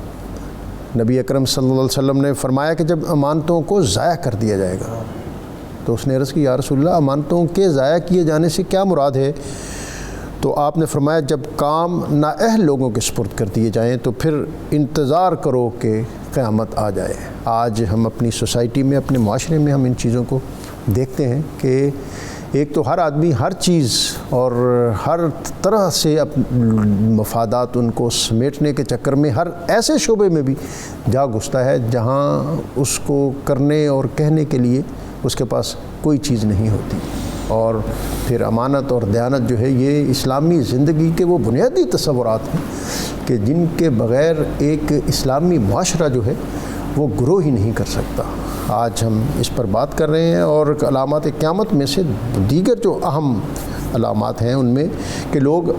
نبی اکرم صلی اللہ علیہ وسلم نے فرمایا کہ جب امانتوں کو ضائع کر دیا جائے گا. تو اس نے عرض کی یا رسول اللہ, امانتوں کے ضائع کیے جانے سے کیا مراد ہے؟ تو آپ نے فرمایا جب کام نااہل لوگوں کے سپرد کر دیے جائیں تو پھر انتظار کرو کہ قیامت آ جائے. آج ہم اپنی سوسائٹی میں, اپنے معاشرے میں ہم ان چیزوں کو دیکھتے ہیں کہ ایک تو ہر آدمی ہر چیز اور ہر طرح سے مفادات ان کو سمیٹنے کے چکر میں ہر ایسے شعبے میں بھی جا گھستا ہے جہاں اس کو کرنے اور کہنے کے لیے اس کے پاس کوئی چیز نہیں ہوتی. اور پھر امانت اور دیانت جو ہے یہ اسلامی زندگی کے وہ بنیادی تصورات ہیں کہ جن کے بغیر ایک اسلامی معاشرہ جو ہے وہ گرو ہی نہیں کر سکتا. آج ہم اس پر بات کر رہے ہیں اور علامات قیامت میں سے دیگر جو اہم علامات ہیں ان میں کہ لوگ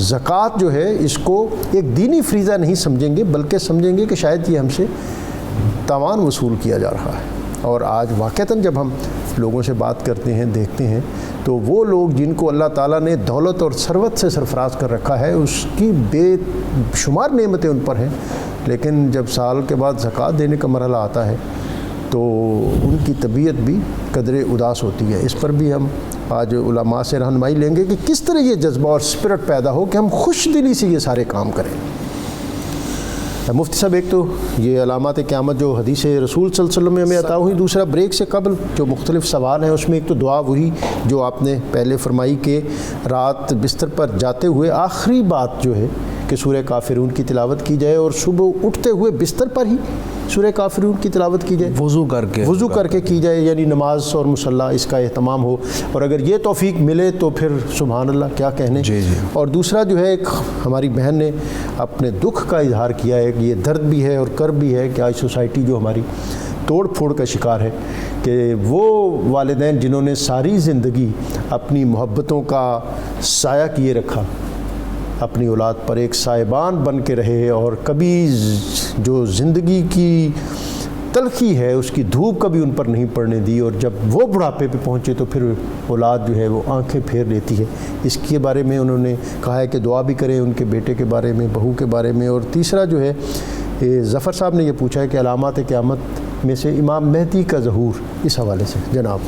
زکوٰۃ جو ہے اس کو ایک دینی فریضہ نہیں سمجھیں گے بلکہ سمجھیں گے کہ شاید یہ ہم سے تاوان وصول کیا جا رہا ہے. اور آج واقعتاً جب ہم لوگوں سے بات کرتے ہیں, دیکھتے ہیں, تو وہ لوگ جن کو اللہ تعالیٰ نے دولت اور ثروت سے سرفراز کر رکھا ہے, اس کی بے شمار نعمتیں ان پر ہیں, لیکن جب سال کے بعد زکوٰۃ دینے کا مرحلہ آتا ہے تو ان کی طبیعت بھی قدرے اداس ہوتی ہے. اس پر بھی ہم آج علماء سے رہنمائی لیں گے کہ کس طرح یہ جذبہ اور اسپرٹ پیدا ہو کہ ہم خوش دلی سے یہ سارے کام کریں. مفتی صاحب, ایک تو یہ علامات قیامت جو حدیث رسول صلی اللہ علیہ وسلم میں ہمیں عطا ہوئی, دوسرا بریک سے قبل جو مختلف سوال ہیں اس میں ایک تو دعا وہی جو آپ نے پہلے فرمائی کہ رات بستر پر جاتے ہوئے آخری بات جو ہے کہ سورہ کافرون کی تلاوت کی جائے اور صبح اٹھتے ہوئے بستر پر ہی سورہ کافرون کی تلاوت کی جائے, وضو کر کے کی جائے, یعنی نماز اور مصلی اس کا اہتمام ہو. اور اگر یہ توفیق ملے تو پھر سبحان اللہ کیا کہنے. اور دوسرا جو ہے ایک ہماری بہن نے اپنے دکھ کا اظہار کیا ہے کہ یہ درد بھی ہے اور کرب بھی ہے کہ آج سوسائٹی جو ہماری توڑ پھوڑ کا شکار ہے کہ وہ والدین جنہوں نے ساری زندگی اپنی محبتوں کا سایہ کیے رکھا, اپنی اولاد پر ایک سائبان بن کے رہے اور کبھی جو زندگی کی تلخی ہے اس کی دھوپ کبھی ان پر نہیں پڑنے دی, اور جب وہ بڑھاپے پہ پہنچے تو پھر اولاد جو ہے وہ آنکھیں پھیر لیتی ہے. اس کے بارے میں انہوں نے کہا ہے کہ دعا بھی کریں ان کے بیٹے کے بارے میں, بہو کے بارے میں. اور تیسرا جو ہے ظفر صاحب نے یہ پوچھا ہے کہ علامات قیامت میں سے امام مہدی کا ظہور, اس حوالے سے جناب.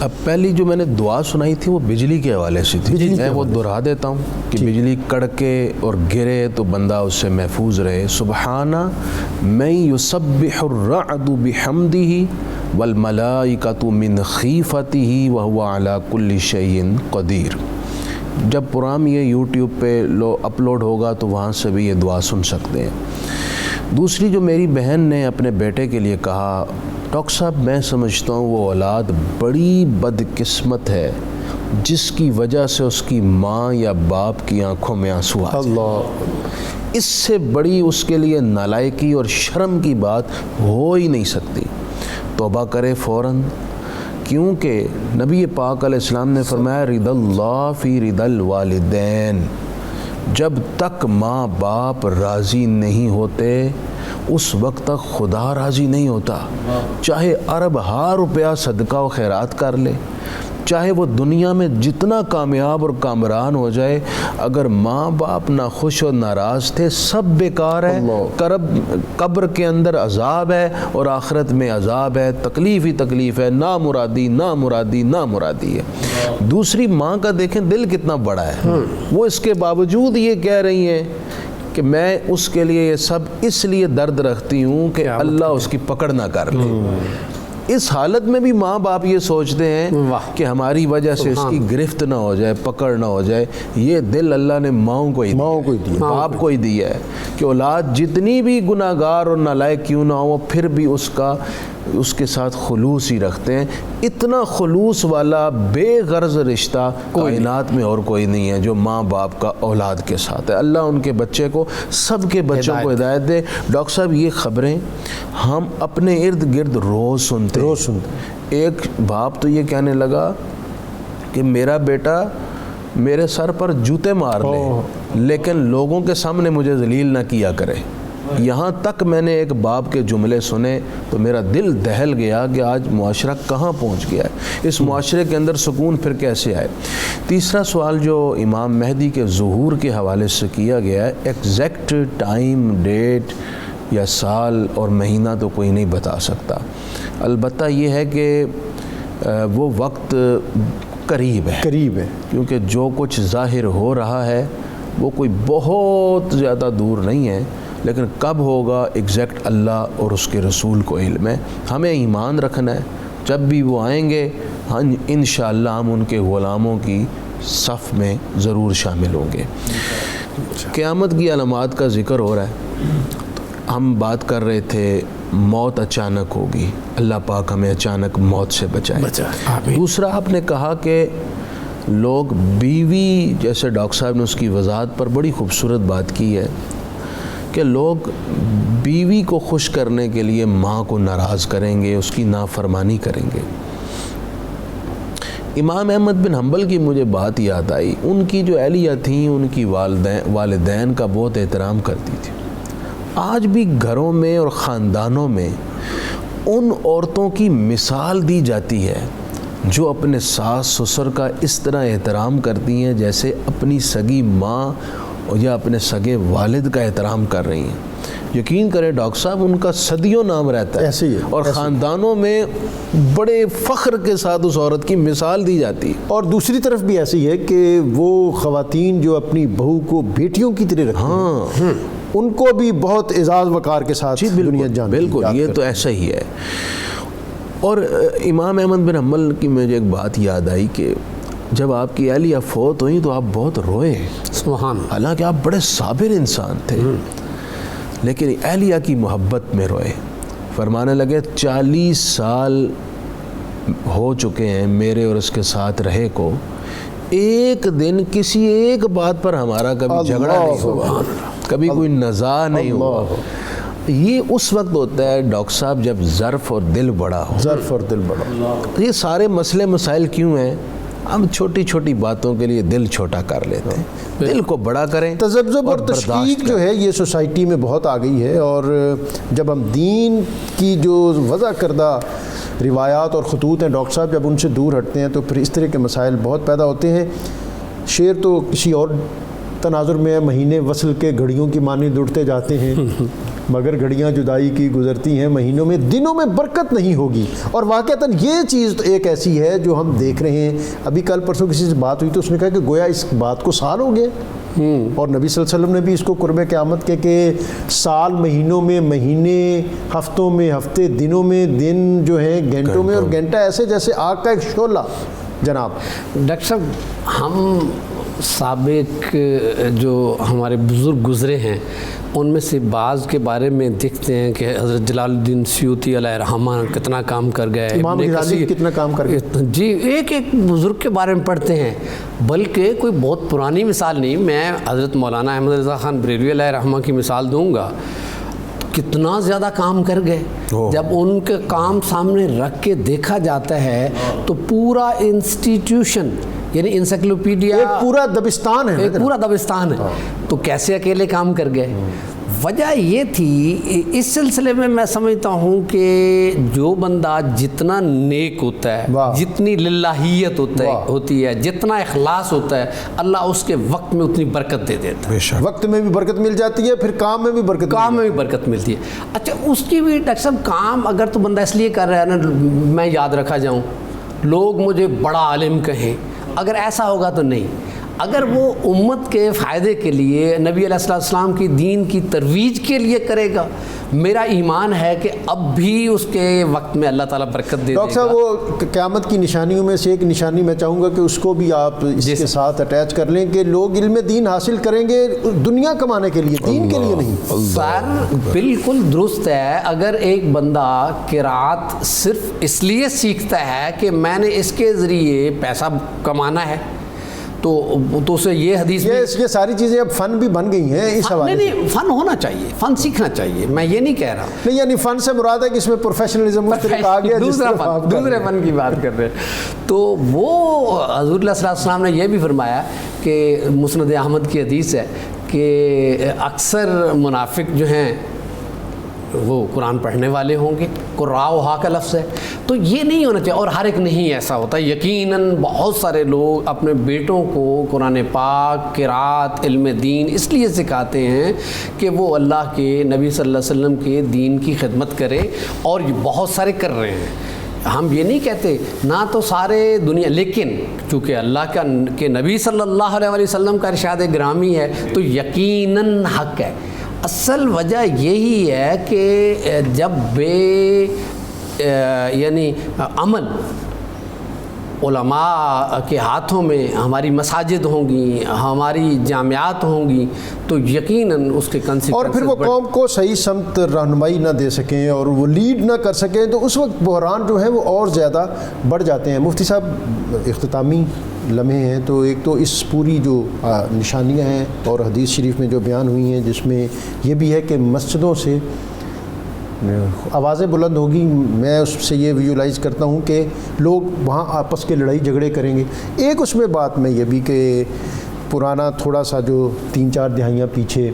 اب پہلی جو میں نے دعا سنائی تھی وہ بجلی کے حوالے سے تھی, میں وہ دہرا دیتا ہوں کہ بجلی کڑکے اور گرے تو بندہ اس سے محفوظ رہے. سبحانہ من یسبح الرعد بحمدہ والملائکۃ من خیفتہ وہو علی کل شیء قدیر. جب پروگرام یہ یوٹیوب پہ اپلوڈ ہوگا تو وہاں سے بھی یہ دعا سن سکتے ہیں. دوسری جو میری بہن نے اپنے بیٹے کے لیے کہا, ڈاکٹر صاحب میں سمجھتا ہوں وہ اولاد بڑی بدقسمت ہے جس کی وجہ سے اس کی ماں یا باپ کی آنکھوں میں آنسو آ جائے. اس سے بڑی اس کے لیے نالائکی اور شرم کی بات ہو ہی نہیں سکتی. توبہ کرے فوراً, کیونکہ نبی پاک علیہ السلام نے فرمایا رضا اللہ فی رضا الوالدین. جب تک ماں باپ راضی نہیں ہوتے اس وقت تک خدا راضی نہیں ہوتا. چاہے ارب ہا روپیہ صدقہ و خیرات کر لے, چاہے وہ دنیا میں جتنا کامیاب اور کامران ہو جائے، اگر ماں باپ نہ خوش اور ناراض تھے سب بیکار ہے، قبر کے اندر عذاب ہے اور آخرت میں عذاب ہے، تکلیف ہی تکلیف ہے، نامرادی نامرادی نامرادی ہے۔ دوسری ماں کا دیکھیں دل کتنا بڑا ہے، وہ اس کے باوجود یہ کہہ رہی ہیں کہ میں اس کے لیے یہ سب اس لیے درد رکھتی ہوں کہ اللہ اس کی پکڑ نہ کر لے۔ اس حالت میں بھی ماں باپ یہ سوچتے ہیں کہ ہماری وجہ سے اس کی گرفت نہ ہو جائے، پکڑ نہ ہو جائے۔ یہ دل اللہ نے ماؤں کو ہی دیا، باپ کو ہی دیا ہے کہ اولاد جتنی بھی گناہ گار اور نالائق کیوں نہ ہو، پھر بھی اس کے ساتھ خلوص ہی رکھتے ہیں۔ اتنا خلوص والا بے غرض رشتہ کائنات میں اور کوئی نہیں ہے جو ماں باپ کا اولاد کے ساتھ ہے۔ اللہ ان کے بچے کو، سب کے بچوں کو ہدایت دے۔ ڈاکٹر صاحب یہ خبریں ہم اپنے ارد گرد روز سنتے ہیں۔ ایک باپ تو یہ کہنے لگا کہ میرا بیٹا میرے سر پر جوتے مار لے لیکن لوگوں کے سامنے مجھے ذلیل نہ کیا کرے۔ یہاں تک میں نے ایک باپ کے جملے سنے تو میرا دل دہل گیا کہ آج معاشرہ کہاں پہنچ گیا ہے، اس معاشرے کے اندر سکون پھر کیسے آئے۔ تیسرا سوال جو امام مہدی کے ظہور کے حوالے سے کیا گیا ہے، ایگزیکٹ ٹائم، ڈیٹ یا سال اور مہینہ تو کوئی نہیں بتا سکتا، البتہ یہ ہے کہ وہ وقت قریب ہے کیونکہ جو کچھ ظاہر ہو رہا ہے وہ کوئی بہت زیادہ دور نہیں ہے، لیکن کب ہوگا ایگزیکٹ اللہ اور اس کے رسول کو علم ہے۔ ہمیں ایمان رکھنا ہے، جب بھی وہ آئیں گے انشاءاللہ ہم ان کے غلاموں کی صف میں ضرور شامل ہوں گے۔ قیامت کی علامات کا ذکر ہو رہا ہے، ہم بات کر رہے تھے موت اچانک ہوگی، اللہ پاک ہمیں اچانک موت سے بچائے۔ دوسرا آپ نے کہا کہ لوگ بیوی، جیسے ڈاکٹر صاحب نے اس کی وضاحت پر بڑی خوبصورت بات کی ہے کہ لوگ بیوی کو خوش کرنے کے لیے ماں کو ناراض کریں گے، اس کی نافرمانی کریں گے۔ امام احمد بن حنبل کی مجھے بات یاد آئی، ان کی جو اہلیہ تھیں ان کی والدین کا بہت احترام کرتی تھی۔ آج بھی گھروں میں اور خاندانوں میں ان عورتوں کی مثال دی جاتی ہے جو اپنے ساس سسر کا اس طرح احترام کرتی ہیں جیسے اپنی سگی ماں یا اپنے سگے والد کا احترام کر رہی ہیں۔ یقین کریں ڈاکٹر صاحب ان کا صدیوں نام رہتا ہے ایسے ہی ہے، اور خاندانوں میں بڑے فخر کے ساتھ اس عورت کی مثال دی جاتی ہے۔ اور دوسری طرف بھی ایسی ہے کہ وہ خواتین جو اپنی بہو کو بیٹیوں کی طرح رکھتی ہیں ان کو بھی بہت اعزاز وقار کے ساتھ دنیا جانتی ہے۔ بالکل، یہ تو ایسا ہی ہے۔ اور امام احمد بن حنبل کی مجھے ایک بات یاد آئی کہ جب آپ کی اہلیہ فوت ہوئی تو آپ بہت روئے، سبحان، حالانکہ آپ بڑے صابر انسان تھے لیکن اہلیہ کی محبت میں روئے۔ فرمانے لگے 40 سال ہو چکے ہیں میرے اور اس کے ساتھ رہے کو، ایک دن کسی ایک بات پر ہمارا کبھی جھگڑا نہیں ہوا، کبھی کوئی نزاع نہیں ہوا۔ یہ اس وقت ہوتا ہے ڈاکٹر صاحب جب ظرف اور دل بڑا ہو۔ یہ سارے مسئلے مسائل کیوں ہیں؟ ہم چھوٹی چھوٹی باتوں کے لیے دل چھوٹا کر لیتے ہیں، دل کو بڑا کریں۔ تذبذب اور تشکیک جو ہے یہ سوسائٹی میں بہت آ گئی ہے، اور جب ہم دین کی جو وضع کردہ روایات اور خطوط ہیں ڈاکٹر صاحب جب ان سے دور ہٹتے ہیں تو پھر اس طرح کے مسائل بہت پیدا ہوتے ہیں۔ شعر تو کسی اور تناظر میں مہینے وصل کے گھڑیوں کی مانند اڑتے جاتے ہیں مگر گھڑیاں جدائی کی گزرتی ہیں مہینوں میں، دنوں میں برکت نہیں ہوگی۔ اور واقعتاً یہ چیز تو ایک ایسی ہے جو ہم دیکھ رہے ہیں۔ ابھی کل پرسوں کسی سے بات ہوئی تو اس نے کہا کہ گویا اس بات کو سال ہو گئے، اور نبی صلی اللہ علیہ وسلم نے بھی اس کو قرب قیامت کے کہ سال مہینوں میں مہینے، ہفتوں میں ہفتے، دنوں میں دن جو ہیں گھنٹوں میں، اور گھنٹہ ایسے جیسے آگ کا ایک شعلہ۔ جناب ڈاکٹر صاحب ہم سابق جو ہمارے بزرگ گزرے ہیں ان میں سے بعض کے بارے میں دیکھتے ہیں کہ حضرت جلال الدین سیوطی علیہ رحمہ کتنا کام کر گئے، امام غزالی کتنا کام کر گئے، جی ایک ایک بزرگ کے بارے میں پڑھتے ہیں، بلکہ کوئی بہت پرانی مثال نہیں، میں حضرت مولانا احمد رضا خان بریلوی علیہ رحمہ کی مثال دوں گا، کتنا زیادہ کام کر گئے۔ جب ان کے کام سامنے رکھ کے دیکھا جاتا ہے تو پورا انسٹیٹیوشن یعنی انسائکلوپیڈیا ایک پورا دبستان ہے، ایک پورا دبستان ہے، تو کیسے اکیلے کام کر گئے۔ وجہ یہ تھی، اس سلسلے میں میں سمجھتا ہوں کہ جو بندہ جتنا نیک ہوتا ہے، جتنی للہیت ہوتی ہے، جتنا اخلاص ہوتا ہے، اللہ اس کے وقت میں اتنی برکت دے دیتا ہے. وقت میں بھی برکت مل جاتی ہے، پھر کام میں بھی برکت ملتی ہے. اچھا اس کی بھی ڈاکٹر صاحب کام اگر تو بندہ اس لیے کر رہا ہے نا میں یاد رکھا جاؤں، لوگ مجھے بڑا عالم کہیں، اگر ایسا ہوگا تو نہیں. اگر وہ امت کے فائدے کے لیے، نبی علیہ السلام کی دین کی ترویج کے لیے کرے گا، میرا ایمان ہے کہ اب بھی اس کے وقت میں اللہ تعالیٰ برکت دے دے گا. ڈاکٹر صاحب وہ قیامت کی نشانیوں میں سے ایک نشانی میں چاہوں گا کہ اس کو بھی آپ اس کے ساتھ اٹیچ کر لیں کہ لوگ علم دین حاصل کریں گے دنیا کمانے کے لیے، دین کے لیے نہیں. سر بالکل درست ہے. اگر ایک بندہ قرات صرف اس لیے سیکھتا ہے کہ میں نے اس کے ذریعے پیسہ کمانا ہے تو اسے یہ حدیث یہ ساری چیزیں اب فن بھی بن گئی ہیں اس حوالے سے. نہیں، فن ہونا چاہیے، فن سیکھنا چاہیے، میں یہ نہیں کہہ رہا. نہیں یعنی فن سے مراد ہے کہ اس میں پروفیشنلزم آ گیا، دوسرے فن کی بات کر رہے ہیں. تو وہ حضور علیہ السلام نے یہ بھی فرمایا کہ مسند احمد کی حدیث ہے کہ اکثر منافق جو ہیں وہ قرآن پڑھنے والے ہوں گے. قراء کا لفظ ہے، تو یہ نہیں ہونا چاہیے. اور ہر ایک نہیں ایسا ہوتا. یقیناً بہت سارے لوگ اپنے بیٹوں کو قرآن پاک، قرات، علم دین اس لیے سکھاتے ہیں کہ وہ اللہ کے نبی صلی اللہ علیہ وسلم کے دین کی خدمت کرے، اور بہت سارے کر رہے ہیں. ہم یہ نہیں کہتے نہ تو سارے دنیا، لیکن چونکہ اللہ کے نبی صلی اللہ علیہ وسلم کا ارشاد گرامی ہے تو یقیناً حق ہے. اصل وجہ یہی ہے کہ جب یعنی عمل علماء کے ہاتھوں میں ہماری مساجد ہوں گی، ہماری جامعات ہوں گی، تو یقیناً اس کے کنسیکوینسز اور پھر وہ قوم کو صحیح سمت رہنمائی نہ دے سکیں اور وہ لیڈ نہ کر سکیں تو اس وقت بحران جو ہے وہ اور زیادہ بڑھ جاتے ہیں. مفتی صاحب اختتامی لمحے ہیں، تو ایک تو اس پوری جو نشانیاں ہیں اور حدیث شریف میں جو بیان ہوئی ہیں جس میں یہ بھی ہے کہ مسجدوں سے آوازیں بلند ہوگی. میں اس سے یہ ویژولائز کرتا ہوں کہ لوگ وہاں آپس کے لڑائی جھگڑے کریں گے. ایک اس میں بات میں یہ بھی کہ پرانا تھوڑا سا جو 3-4 دہائیاں پیچھے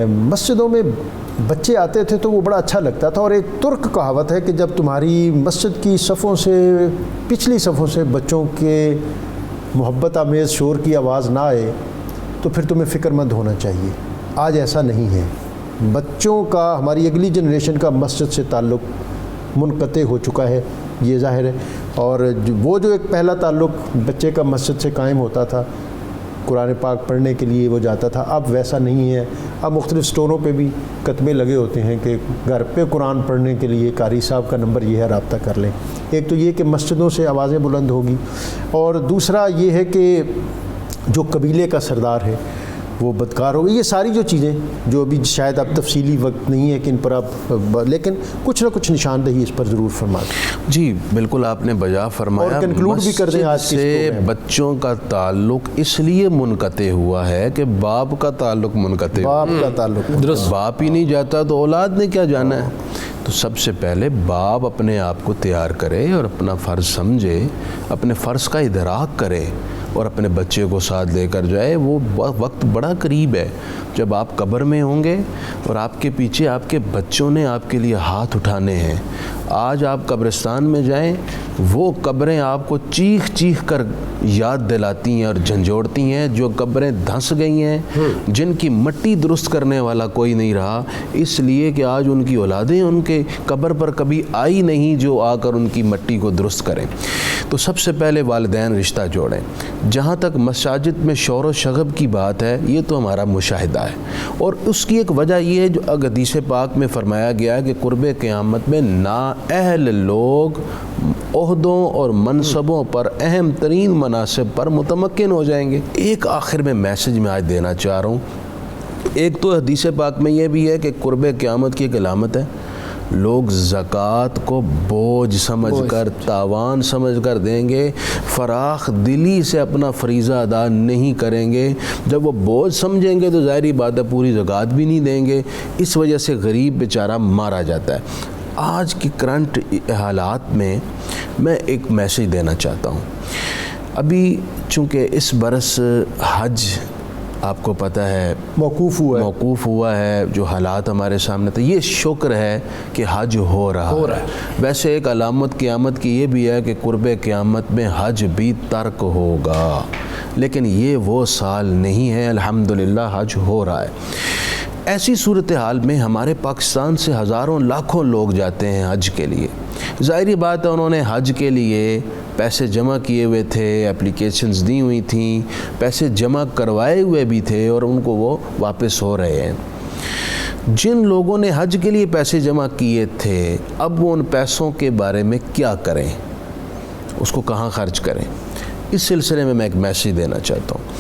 مسجدوں میں بچے آتے تھے تو وہ بڑا اچھا لگتا تھا. اور ایک ترک کہاوت ہے کہ جب تمہاری مسجد کی صفوں سے، پچھلی صفوں سے بچوں کے محبت آمیز شور کی آواز نہ آئے تو پھر تمہیں فکر مند ہونا چاہیے. آج ایسا نہیں ہے. بچوں کا، ہماری اگلی جنریشن کا مسجد سے تعلق منقطع ہو چکا ہے، یہ ظاہر ہے. اور وہ جو ایک پہلا تعلق بچے کا مسجد سے قائم ہوتا تھا، قرآن پاک پڑھنے کے لیے وہ جاتا تھا، اب ویسا نہیں ہے. اب مختلف سٹوروں پہ بھی کتبے لگے ہوتے ہیں کہ گھر پہ قرآن پڑھنے کے لیے قاری صاحب کا نمبر یہ ہے، رابطہ کر لیں. ایک تو یہ کہ مسجدوں سے آوازیں بلند ہوگی، اور دوسرا یہ ہے کہ جو قبیلے کا سردار ہے وہ بدکار ہوگی. یہ ساری جو چیزیں جو ابھی شاید اب تفصیلی وقت نہیں ہے کہ ان پر آپ، لیکن کچھ نہ کچھ نشاندہی اس پر ضرور فرما دیں. جی بالکل آپ نے بجا فرمایا. اور کنکلوڈ بھی کر دیں آج سے بچوں کا تعلق اس لیے منقطع ہوا ہے کہ باپ کا تعلق منقطع، باپ کا تعلق درست. باپ ہی نہیں جاتا تو اولاد نے کیا جانا ہے. تو سب سے پہلے باپ اپنے آپ کو تیار کرے اور اپنا فرض سمجھے، اپنے فرض کا ادراک کرے اور اپنے بچے کو ساتھ لے کر جائے. وہ وقت بڑا قریب ہے جب آپ قبر میں ہوں گے اور آپ کے پیچھے آپ کے بچوں نے آپ کے لیے ہاتھ اٹھانے ہیں. آج آپ قبرستان میں جائیں، وہ قبریں آپ کو چیخ چیخ کر یاد دلاتی ہیں اور جھنجھوڑتی ہیں. جو قبریں دھنس گئی ہیں، جن کی مٹی درست کرنے والا کوئی نہیں رہا، اس لیے کہ آج ان کی اولادیں ان کے قبر پر کبھی آئی نہیں جو آ کر ان کی مٹی کو درست کریں. تو سب سے پہلے والدین رشتہ جوڑیں. جہاں تک مساجد میں شور و شغب کی بات ہے، یہ تو ہمارا مشاہدہ ہے، اور اس کی ایک وجہ یہ ہے جو حدیث پاک میں فرمایا گیا ہے کہ قرب قیامت میں نااہل لوگ عہدوں اور منصبوں پر، اہم ترین مناصب پر متمکن ہو جائیں گے. ایک آخر میں میسج میں آج دینا چاہ رہا ہوں. ایک تو حدیث پاک میں یہ بھی ہے کہ قرب قیامت کی ایک علامت ہے، لوگ زکوٰۃ کو بوجھ سمجھ کر، تاوان سمجھ کر دیں گے، فراخ دلی سے اپنا فریضہ ادا نہیں کریں گے. جب وہ بوجھ سمجھیں گے تو ظاہری بات ہے پوری زکوٰۃ بھی نہیں دیں گے. اس وجہ سے غریب بیچارہ مارا جاتا ہے. آج کی کرنٹ حالات میں ایک میسیج دینا چاہتا ہوں. ابھی چونکہ اس برس حج آپ کو پتہ ہے موقوف ہوا ہے، جو حالات ہمارے سامنے تھے. یہ شکر ہے کہ حج ہو رہا ہے. ویسے ایک علامت قیامت کی یہ بھی ہے کہ قرب قیامت میں حج بھی ترک ہوگا، لیکن یہ وہ سال نہیں ہے. الحمدللہ حج ہو رہا ہے. ایسی صورتحال میں ہمارے پاکستان سے ہزاروں لاکھوں لوگ جاتے ہیں حج کے لیے. ظاہری بات ہے انہوں نے حج کے لیے پیسے جمع کیے ہوئے تھے، اپلیکیشنز دی ہوئی تھیں، پیسے جمع کروائے ہوئے بھی تھے اور ان کو وہ واپس ہو رہے ہیں. جن لوگوں نے حج کے لیے پیسے جمع کیے تھے اب وہ ان پیسوں کے بارے میں کیا کریں، اس کو کہاں خرچ کریں؟ اس سلسلے میں ایک میسیج دینا چاہتا ہوں.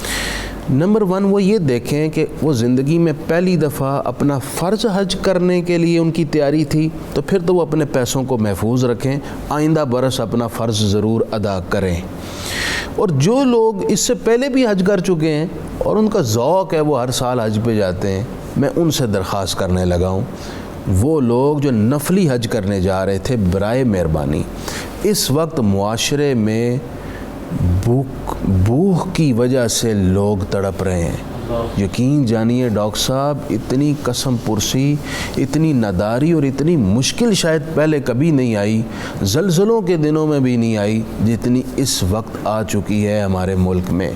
نمبر 1 وہ یہ دیکھیں کہ وہ زندگی میں پہلی دفعہ اپنا فرض حج کرنے کے لیے ان کی تیاری تھی تو پھر تو وہ اپنے پیسوں کو محفوظ رکھیں، آئندہ برس اپنا فرض ضرور ادا کریں. اور جو لوگ اس سے پہلے بھی حج کر چکے ہیں اور ان کا ذوق ہے وہ ہر سال حج پہ جاتے ہیں، میں ان سے درخواست کرنے لگا ہوں، وہ لوگ جو نفلی حج کرنے جا رہے تھے برائے مہربانی، اس وقت معاشرے میں بھوک کی وجہ سے لوگ تڑپ رہے ہیں. یقین جانیے ڈاکٹر صاحب، اتنی قسم پرسی، اتنی نداری اور اتنی مشکل شاید پہلے کبھی نہیں آئی، زلزلوں کے دنوں میں بھی نہیں آئی جتنی اس وقت آ چکی ہے ہمارے ملک میں.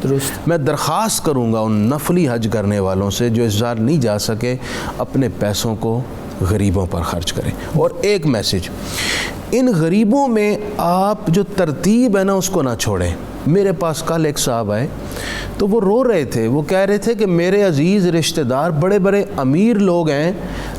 میں درخواست کروں گا ان نفلی حج کرنے والوں سے جو اس بار نہیں جا سکے، اپنے پیسوں کو غریبوں پر خرچ کریں. اور ایک میسج، ان غریبوں میں آپ جو ترتیب ہے نا اس کو نہ چھوڑیں. میرے پاس کل ایک صاحب آئے تو وہ رو رہے تھے، وہ کہہ رہے تھے کہ میرے عزیز رشتہ دار بڑے بڑے امیر لوگ ہیں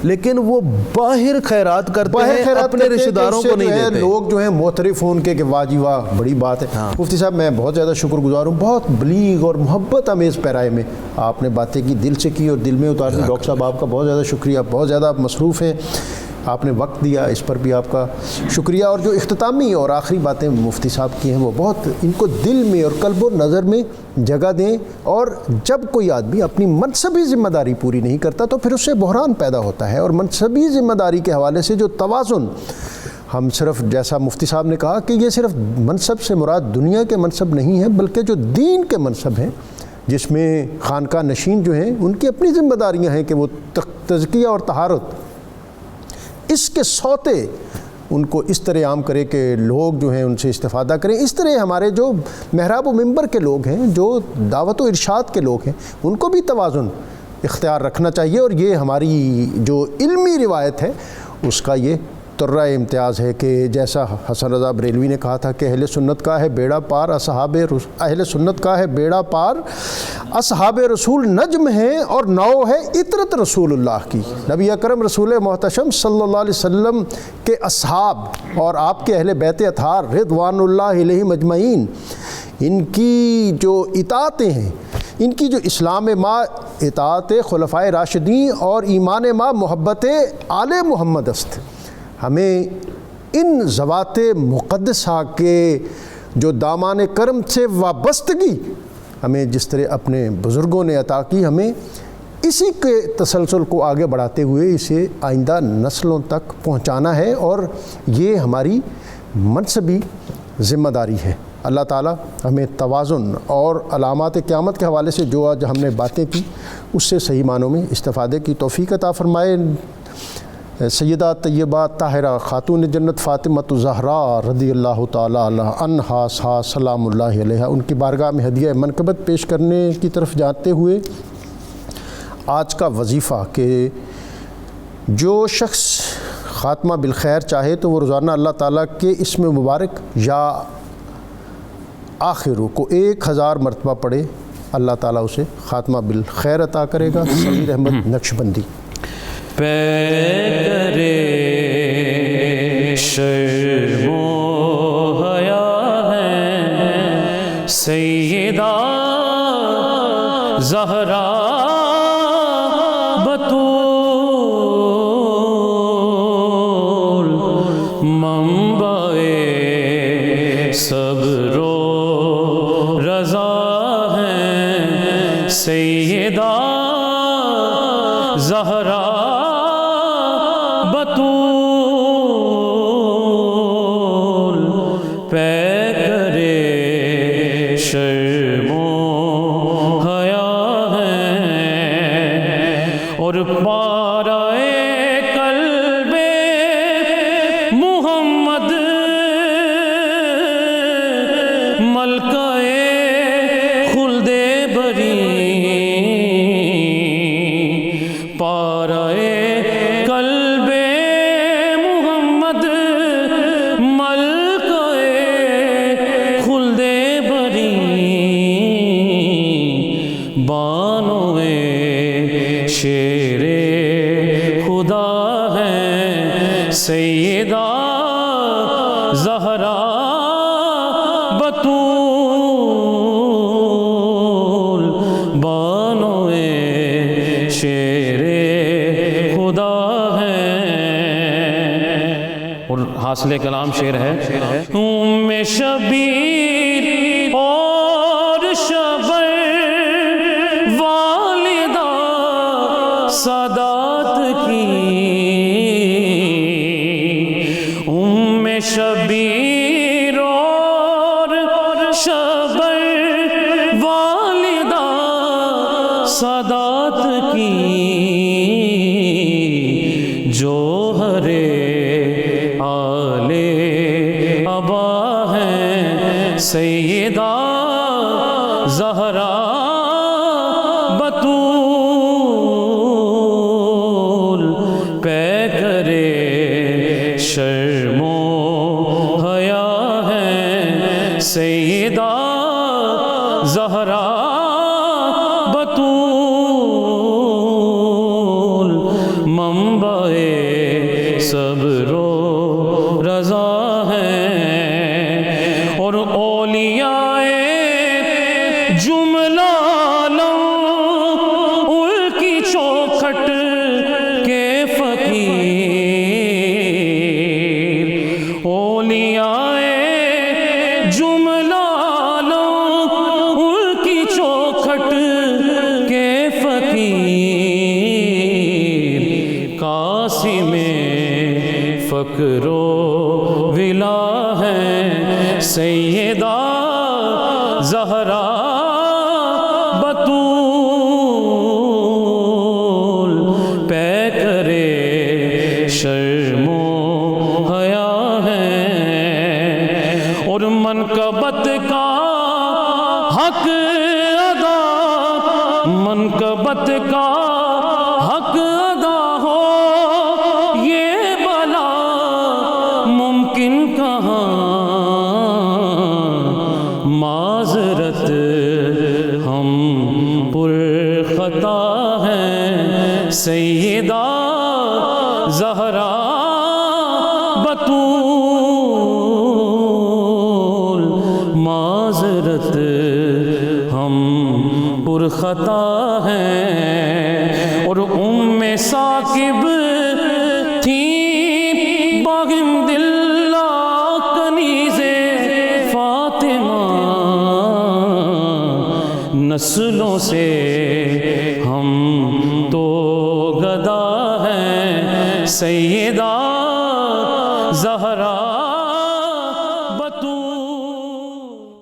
لیکن وہ باہر خیرات کرتے ہیں، اپنے رشتہ داروں کو نہیں دیتے. لوگ جو ہیں معترف ہوں کہ واہ جی واہ بڑی بات ہے. مفتی صاحب میں بہت زیادہ شکر گزار ہوں، بہت بلیغ اور محبت امیز پیرائے میں آپ نے باتیں کی، دل سے کی اور دل میں اتار دی. ڈاکٹر صاحب آپ کا بہت زیادہ شکریہ، بہت زیادہ آپ مصروف ہیں، آپ نے وقت دیا، اس پر بھی آپ کا شکریہ. اور جو اختتامی اور آخری باتیں مفتی صاحب کی ہیں وہ بہت ان کو دل میں اور قلب و نظر میں جگہ دیں. اور جب کوئی آدمی اپنی منصبی ذمہ داری پوری نہیں کرتا تو پھر اس سے بحران پیدا ہوتا ہے. اور منصبی ذمہ داری کے حوالے سے جو توازن، ہم صرف جیسا مفتی صاحب نے کہا کہ یہ صرف منصب سے مراد دنیا کے منصب نہیں ہیں بلکہ جو دین کے منصب ہیں جس میں خانقاہ نشین جو ہیں ان کی اپنی ذمہ داریاں ہیں کہ وہ تزکیہ اور طہارت، اس کے سوتے ان کو اس طرح عام کرے کہ لوگ جو ہیں ان سے استفادہ کریں. اس طرح ہمارے جو محراب و منبر کے لوگ ہیں، جو دعوت و ارشاد کے لوگ ہیں، ان کو بھی توازن اختیار رکھنا چاہیے. اور یہ ہماری جو علمی روایت ہے اس کا یہ ترہ امتیاز ہے کہ جیسا حسن رضا بریلوی نے کہا تھا کہ اہل سنت کا ہے بیڑا پار اہل سنت کا ہے بیڑا پار، اصحاب رسول نجم ہیں اور نو ہے اطرت رسول اللہ کی. نبی اکرم رسول محتشم صلی اللہ علیہ وسلم کے اصحاب اور آپ کے اہل بیت اطہار رضوان اللہ علیہم اجمعین، ان کی جو اطاعتیں ہیں، ان کی جو اسلام ما اطاعت خلفائے راشدین اور ایمان ما محبت آل محمد است. ہمیں ان ذوات مقدسہ کے جو دامان کرم سے وابستگی ہمیں جس طرح اپنے بزرگوں نے عطا کی، ہمیں اسی کے تسلسل کو آگے بڑھاتے ہوئے اسے آئندہ نسلوں تک پہنچانا ہے. اور یہ ہماری منصبی ذمہ داری ہے. اللہ تعالیٰ ہمیں توازن اور علامات قیامت کے حوالے سے جو آج ہم نے باتیں کی اس سے صحیح معنوں میں استفادے کی توفیق عطا فرمائے. سیدہ طیبہ طاہرہ خاتون جنت فاطمۃ الزہراء رضی اللہ تعالیٰ عنہا سلام اللہ علیہ، ان کی بارگاہ میں ہدیہ منقبت پیش کرنے کی طرف جاتے ہوئے آج کا وظیفہ کہ جو شخص خاتمہ بالخیر چاہے تو وہ روزانہ اللہ تعالیٰ کے اسم مبارک یا آخروں کو 1000 مرتبہ پڑھے، اللہ تعالیٰ اسے خاتمہ بالخیر عطا کرے گا. سمیر احمد نقشبندی. پے کرے شرم و حیا ہے سیدہ زہرا بطول، منبع صبر و رضا ہے سیدہ زہرا پے کرے شرم و حیا ہے ملکہ خلد بری پارائے قلب محمد ملکہ خلد بری بانو شیر خدا ہے سیدہ زہرا بطول بانو شیر خدا ہے. اور حاصل کلام شعر ہے ام شبیر اور شبر والدہ سادات کی ام شبیر اور شبر والدہ سادات کی جوہر آل ابا ہیں سیدہ زہرا بطول پیکرے شرم و حیا ہے سیدہ زہرا بطول منبع صبر و رضا ہے. اور اولیاء جملہ ان کی چوکھٹ کے فقیر اولیاء جملہ ان کی چوکھٹ کے فقیر قاسم فقر و ولا ہے سیدہ زہرا بطول پیکرے شرم و حیا ہے. اور منقبت کا حق ادا منقبت کا حق ادا ہو یہ بلا ممکن کہاں معذرت ہم پر خطا ہیں سیدہ زہرا بطول معذرت ہم پر خطا ہیں. اور ام ثاقب تھی باغم دلہ کنیز فاطمہ نسلوں سے ہم تو گدا ہیں سید